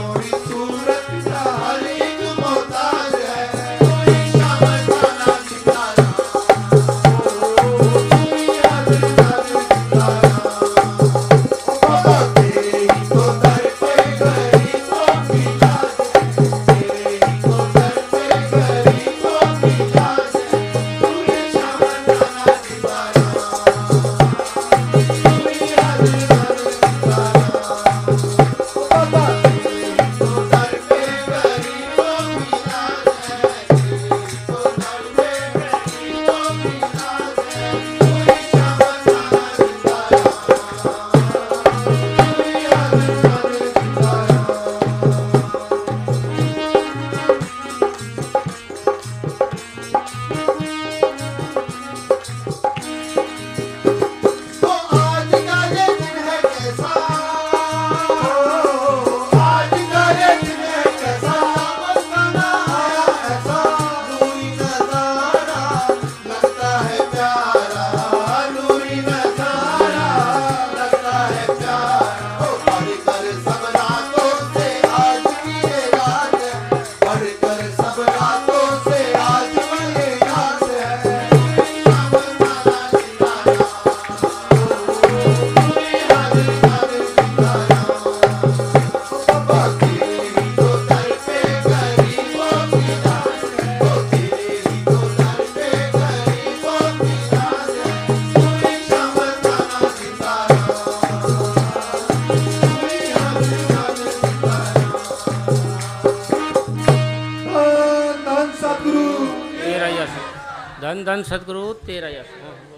सोई सूरत का हर एक मोहताज है कोई शामताना सितारा कोई आदर नादर सितारा बाबा तेरे ही तो दर पे गरीबों की लाज तेरे ही तो दर पे गरीबों की लाज कोई शामताना सितारा कोई आदर नादर सितारा बाबा तेरे ही तो दर पे गरीबों की लाज है तेरे ही तो दर पे गरीबों की लाज है कोई शामताना सितारा कोई आदर नादर सितारा तो आज का ये दिन है कैसा आज का ये दिन है कैसा मस्ताना आया ऐसा नूरी नजारा लगता है प्यारा नूरी नजारा लगता है प्यारा बढ़कर सब रातों से आज की ये रात है बढ़कर सब रातों से आज की ये रात है शामताना सितारा कोई आदर नादर सितारा बाबा तेरे ही तो दर पे गरीबों की लाज है तेरे ही तो दर पे गरीबों की लाज है कोई शामताना सितारा कोई आदर नादर सितारा धन सतगुरु तेरा यश धन धन सतगुरु तेरा यश। हाँ।